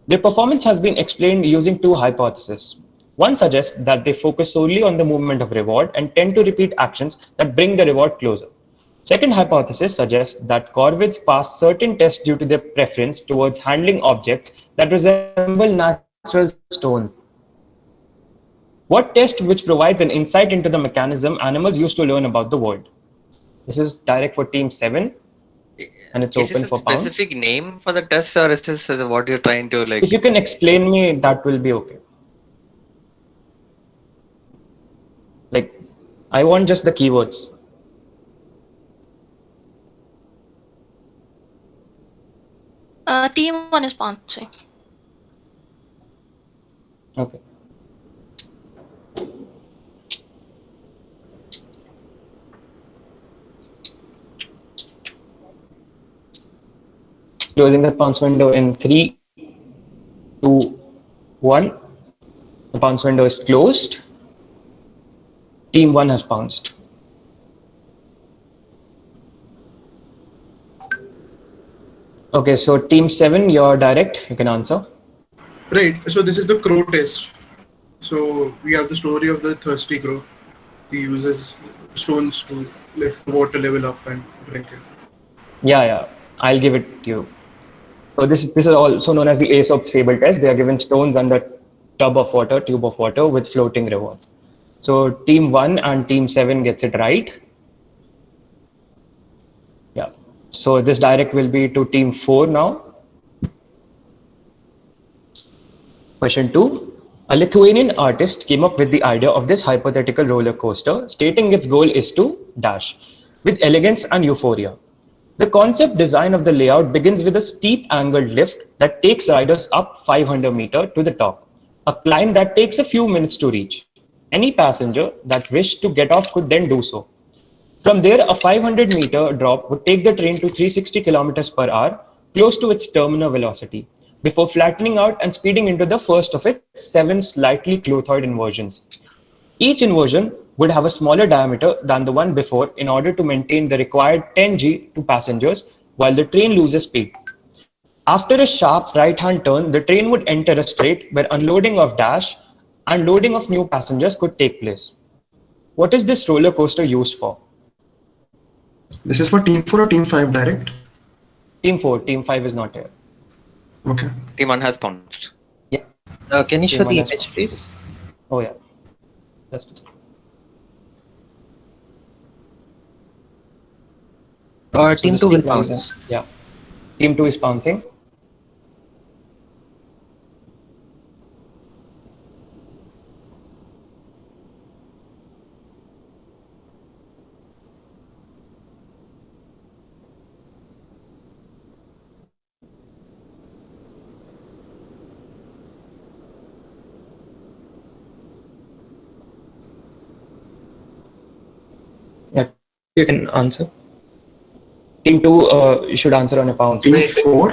Their performance has been explained using two hypotheses. One suggests that they focus solely on the movement of reward and tend to repeat actions that bring the reward closer. Second hypothesis suggests that corvids pass certain tests due to their preference towards handling objects that resemble natural stones. What test which provides an insight into the mechanism animals use to learn about the world? This is direct for team 7 and it's Is open this a for pound. specific name for the test, or is this what you're trying to like? If you can explain me, that will be okay. Like, I want just the keywords. Team 1 is pouncing. Okay. Closing the pounce window in 3, 2, 1. The pounce window is closed. Team 1 has pounced. Okay, so team 7, you're direct. You can answer. Right. So this is the crow test. So we have the story of the thirsty crow. He uses stones to lift the water level up and drink it. Yeah. I'll give it to you. So this is also known as the Aesop's fable test. They are given stones under tube of water with floating rewards. So team 1 and team 7 gets it right. Yeah. So this direct will be to team 4 now. Question 2. A Lithuanian artist came up with the idea of this hypothetical roller coaster, stating its goal is to dash with elegance and euphoria. The concept design of the layout begins with a steep angled lift that takes riders up 500 meters to the top, a climb that takes a few minutes to reach. Any passenger that wished to get off could then do so. From there, a 500-meter drop would take the train to 360 kilometers per hour, close to its terminal velocity, before flattening out and speeding into the first of its 7 slightly clothoid inversions. Each inversion would have a smaller diameter than the one before in order to maintain the required 10 G to passengers while the train loses speed. After a sharp right-hand turn, the train would enter a straight where unloading of dash and loading of new passengers could take place. What is this roller coaster used for? This is for team 4 or team 5 direct? Team 4, team 5 is not here. Okay. Team 1 has pounced. Yeah. Can you show the Team 1 has image, please? Oh yeah. Just a second. Or So team this 2 will team either. bounce. Yeah. Team 2 is pouncing. Yeah, you can answer. Team 2 you should answer on a pounce. Team 4?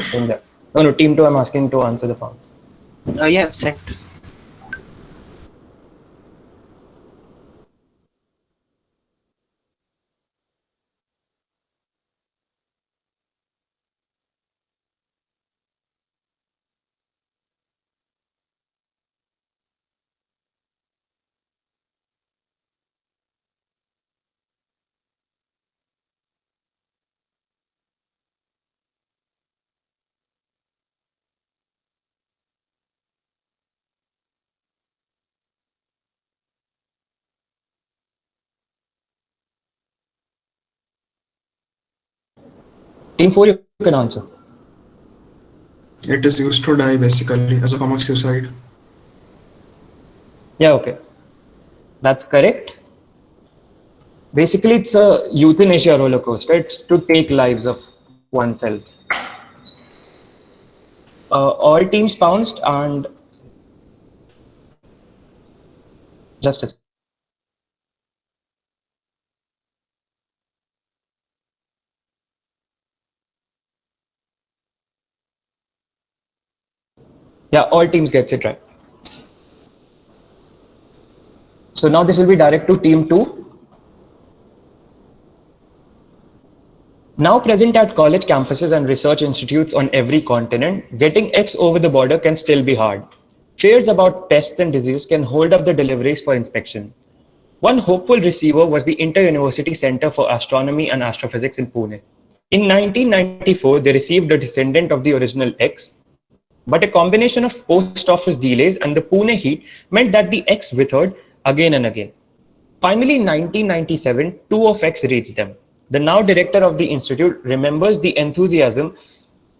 No, team 2 I'm asking to answer the pounce. Yeah, I've sent. Team 4 you can answer. It is used to die basically as a form of suicide. Yeah, okay. That's correct. Basically, it's a euthanasia roller coaster. It's to take lives of oneself. All teams pounced and just a yeah, all teams gets it right. So now this will be direct to team 2. Now present at college campuses and research institutes on every continent, getting X over the border can still be hard. Fears about pests and disease can hold up the deliveries for inspection. One hopeful receiver was the Inter-University Center for Astronomy and Astrophysics in Pune. In 1994, they received a descendant of the original X, but a combination of post office delays and the Pune heat meant that the X withered again and again. Finally, in 1997, two of X reached them. The now director of the institute remembers the enthusiasm.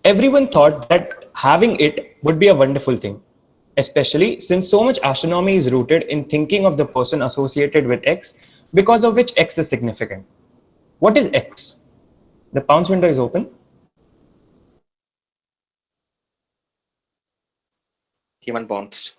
Everyone thought that having it would be a wonderful thing, especially since so much astronomy is rooted in thinking of the person associated with X, because of which X is significant. What is X? The Pounce window is open. Human bounced.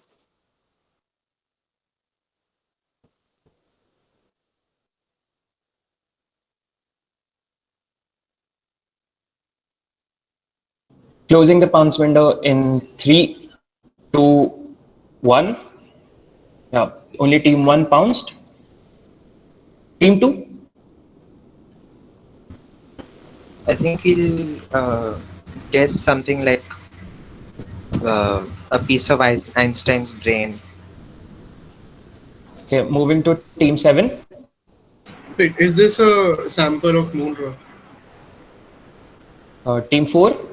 Closing the Pounce window in 3, 2, 1. Yeah, only team 1 pounced. Team 2? I think we'll guess something like a piece of Einstein's brain. Okay, moving to team 7. Wait, is this a sample of moon rock? Team 4.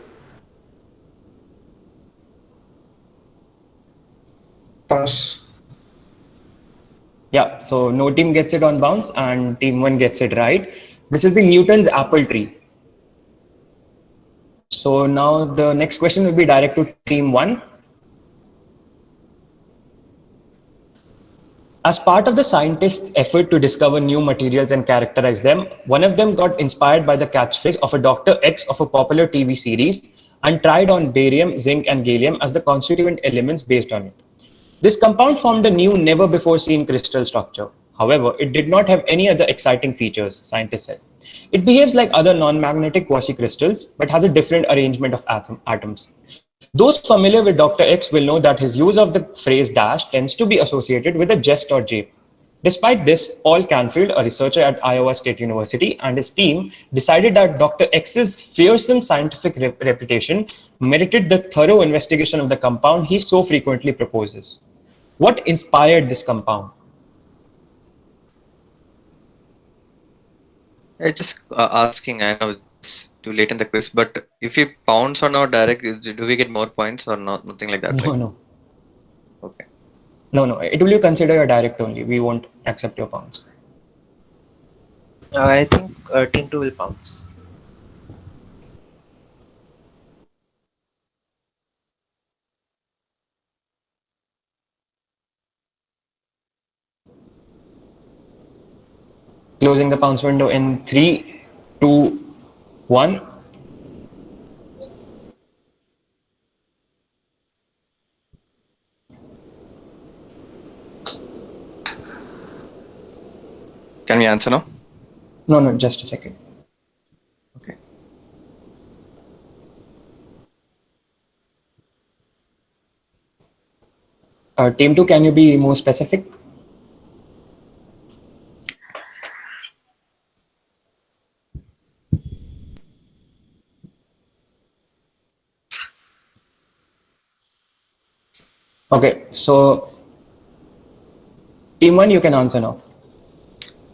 Pass. Yeah, so no team gets it on bounce and team 1 gets it right, which is the Newton's apple tree. So now the next question will be direct to team 1. As part of the scientists' effort to discover new materials and characterize them, one of them got inspired by the catchphrase of a Dr. X of a popular TV series and tried on barium, zinc, and gallium as the constituent elements based on it. This compound formed a new, never before seen crystal structure. However, it did not have any other exciting features, scientists said. It behaves like other non-magnetic quasicrystals, but has a different arrangement of atoms. Those familiar with Dr. X will know that his use of the phrase dash tends to be associated with a jest or jape. Despite this, Paul Canfield, a researcher at Iowa State University, and his team decided that Dr. X's fearsome scientific reputation merited the thorough investigation of the compound he so frequently proposes. What inspired this compound? Just asking, I know it's too late in the quiz, but if we pounce on our direct, do we get more points or not? Nothing like that, No, right? no. Okay. No. It will you consider your direct only. We won't accept your pounds. I think team 2 will bounce. Closing the Pounce window in 3, 2, 1. Can we answer now? No, just a second. Okay. Team 2, can you be more specific? Okay, so Team 1, you can answer now.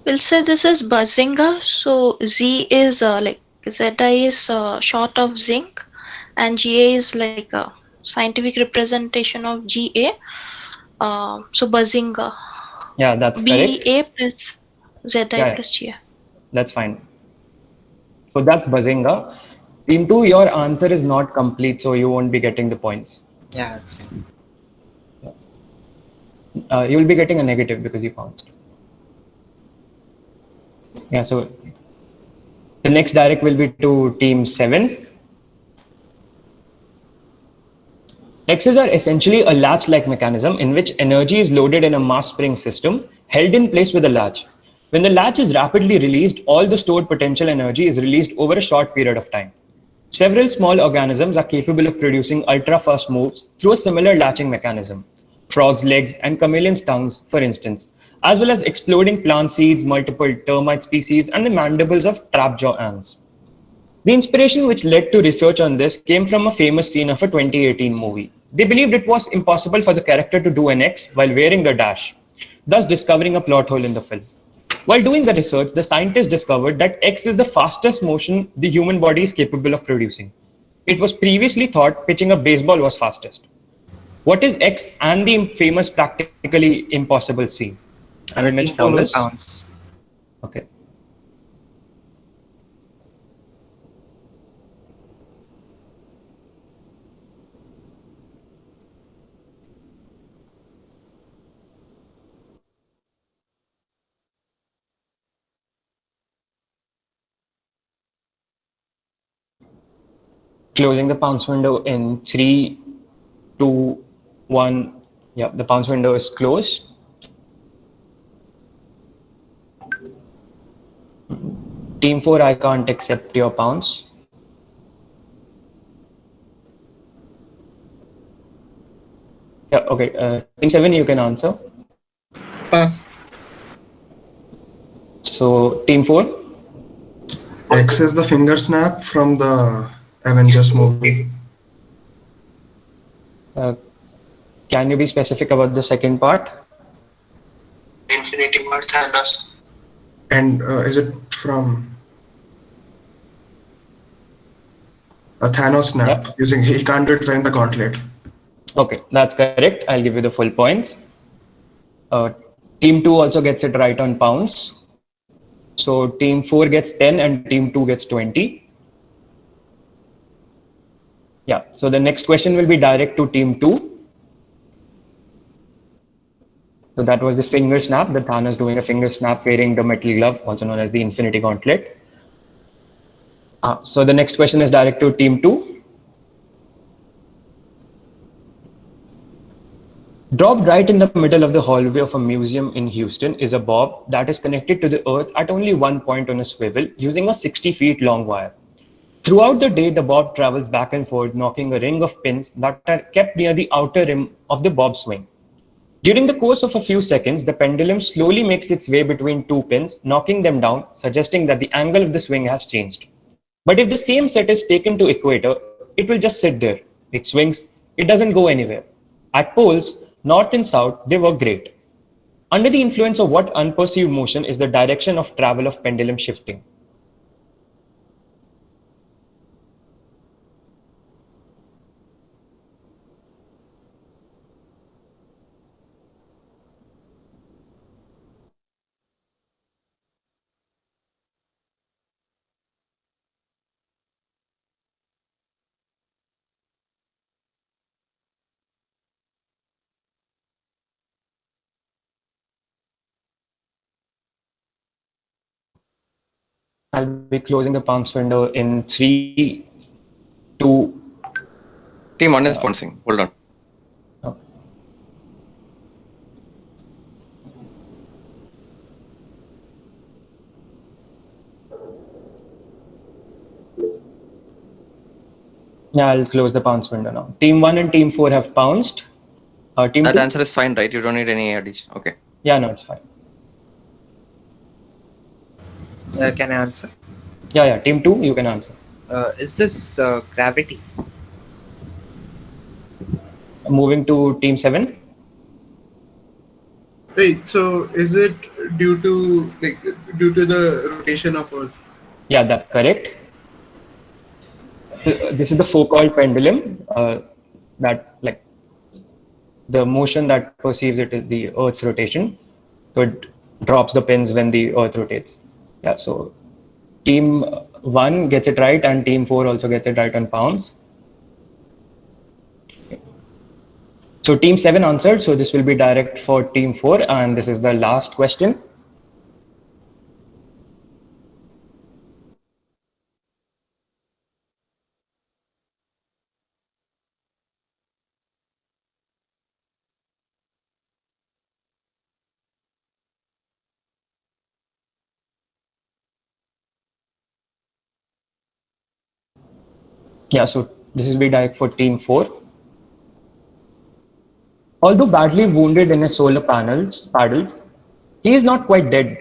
We'll say this is Bazinga. So Z is like Zi is short of zinc, and Ga is like a scientific representation of Ga. So Bazinga. Yeah, that's correct. Ba plus Zi Yeah, plus Ga. that's fine. So that's Bazinga. Team 2, your answer is not complete, so you won't be getting the points. Yeah, that's fine. You will be getting a negative because you pounced. Yeah, so the next direct will be to Team 7. X's are essentially a latch-like mechanism in which energy is loaded in a mass spring system held in place with a latch. When the latch is rapidly released, all the stored potential energy is released over a short period of time. Several small organisms are capable of producing ultra-fast moves through a similar latching mechanism. Frogs' legs and chameleons' tongues, for instance, as well as exploding plant seeds, multiple termite species, and the mandibles of trapjaw ants. The inspiration which led to research on this came from a famous scene of a 2018 movie. They believed it was impossible for the character to do an X while wearing the dash, thus discovering a plot hole in the film. While doing the research, the scientists discovered that X is the fastest motion the human body is capable of producing. It was previously thought pitching a baseball was fastest. What is X and the famous practically impossible scene? An image Team 2 will follows. pounce. Okay. Closing the Pounce window in 3, 2, 1. Yeah, the Pounce window is closed. Team 4, I can't accept your Pounce. Yeah, okay. Team 7, you can answer. Pass. So, Team 4? X is the finger snap from the Avengers movie. Uh, can you be specific about the second part? Infinity War Thanos. And is it from a Thanos snap? Yeah. Using he can't do it wearing the gauntlet. Okay, that's correct. I'll give you the full points. Team 2 also gets it right on Pounce. So Team 4 gets 10 and Team 2 gets 20. Yeah, so the next question will be direct to Team 2. So that was the finger snap, the Thanos doing a finger snap wearing the metal glove, also known as the Infinity Gauntlet. So the next question is direct to Team 2. Dropped right in the middle of the hallway of a museum in Houston is a bob that is connected to the earth at only one point on a swivel using a 60 feet long wire. Throughout the day, the bob travels back and forth, knocking a ring of pins that are kept near the outer rim of the bob swing. During the course of a few seconds, the pendulum slowly makes its way between two pins, knocking them down, suggesting that the angle of the swing has changed. But if the same set is taken to equator, it will just sit there. It swings, it doesn't go anywhere. At poles, north and south, they work great. Under the influence of what unperceived motion is the direction of travel of pendulum shifting? I'll be closing the Pounce window in 3, 2. Team 1 is bouncing. Hold on. Oh. Yeah, I'll close the Pounce window now. Team 1 and Team 4 have pounced. Team That 2? answer is fine, right? You don't need any addition. Okay. Yeah, no, it's fine. Can I answer? Yeah, Team 2, you can answer. Is this gravity? Moving to Team 7. Right. So is it due to the rotation of Earth? Yeah, that's correct. This is the Foucault pendulum. That like the motion that perceives it is the Earth's rotation. So it drops the pins when the Earth rotates. Yeah. So Team 1 gets it right, and Team 4 also gets it right on Pounce. So Team 7 answered. So this will be direct for Team 4, and this is the last question. Yeah, so this will be direct for Team 4. Although badly wounded in his solar paddle, he is not quite dead.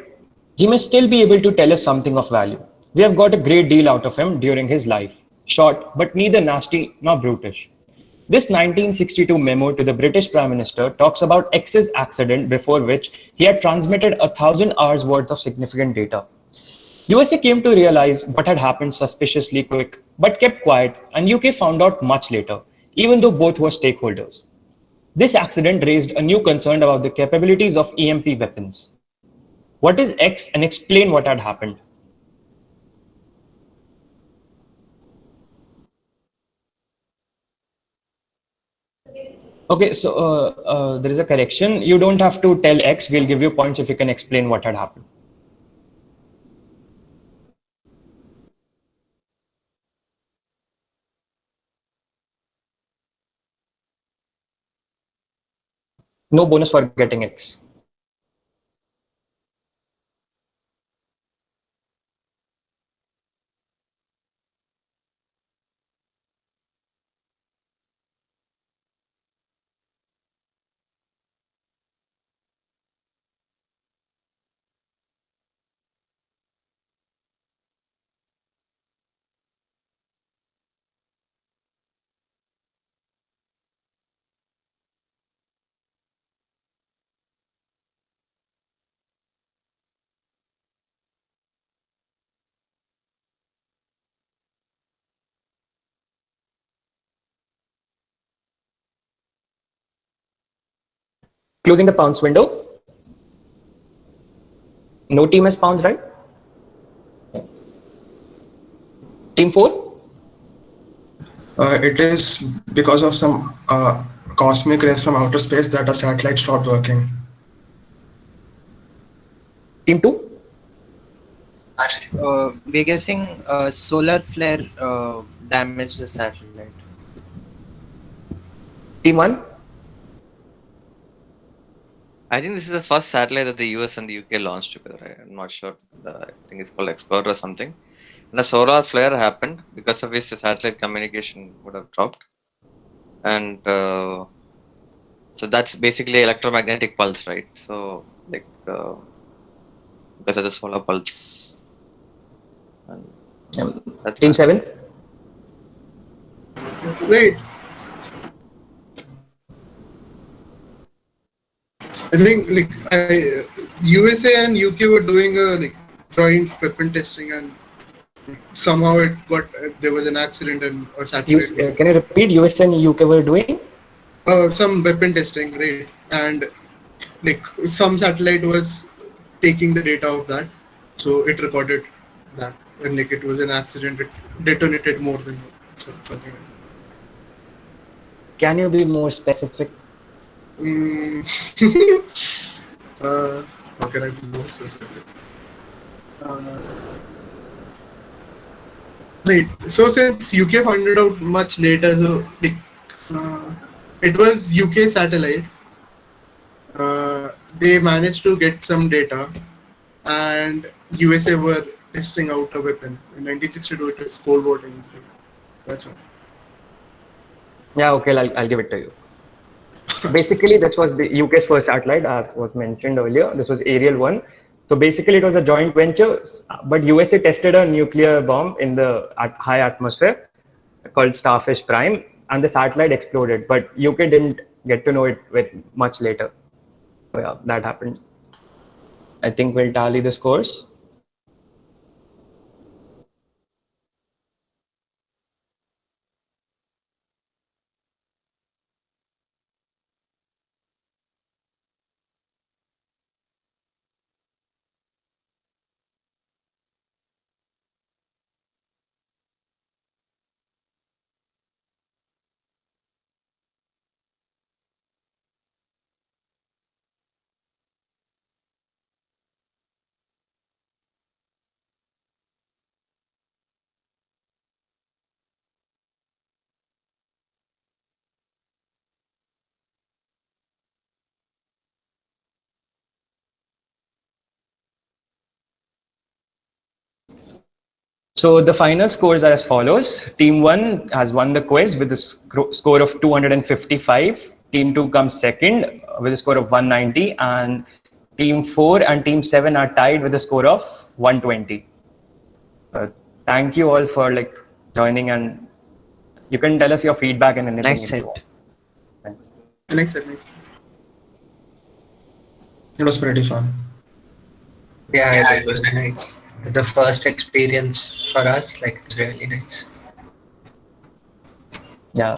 He may still be able to tell us something of value. We have got a great deal out of him during his life. Short, but neither nasty nor brutish. This 1962 memo to the British Prime Minister talks about X's accident before which he had transmitted 1,000 hours worth of significant data. USA came to realize what had happened suspiciously quick, but kept quiet, and UK found out much later, even though both were stakeholders. This accident raised a new concern about the capabilities of EMP weapons. What is X, and explain what had happened? Okay, so there is a correction. You don't have to tell X. We'll give you points if you can explain what had happened. No bonus for getting X. Closing the Pounce window. No team has Pounce, right? Team 4? It is because of some cosmic rays from outer space that a satellite stopped working. Team 2? We're guessing solar flare damaged the satellite. Team 1? I think this is the first satellite that the US and the UK launched together. I'm not sure. I think it's called Explorer or something. And a solar flare happened because of which the satellite communication would have dropped. And so that's basically electromagnetic pulse, right? So like because of the solar pulse. And Team 7? Right. I think USA and UK were doing a joint weapon testing, and somehow there was an accident and a satellite. Can you repeat? US and UK were doing? Some weapon testing, right? And some satellite was taking the data of that, so it recorded that, and it was an accident. It detonated more than something. Like that. Can you be more specific? How can I be more specific? Right. So since UK found it out much later, so like it was UK satellite. They managed to get some data, and USA were testing out a weapon in 1962. It was Cold War time. That's right. Yeah, okay, I'll give it to you. Basically, this was the UK's first satellite, as was mentioned earlier. This was Ariel 1. So basically, it was a joint venture, but USA tested a nuclear bomb in the high atmosphere called Starfish Prime, and the satellite exploded. But UK didn't get to know it with much later. So yeah, that happened. I think we'll tally the scores. So the final scores are as follows. Team 1 has won the quiz with a score of 255. Team 2 comes second with a score of 190. And Team 4 and Team 7 are tied with a score of 120. Thank you all for joining, and you can tell us your feedback and anything. Nice set. Nice. It was pretty fun. Yeah, it was nice. It was the first experience for us. Like, it's really nice. Yeah.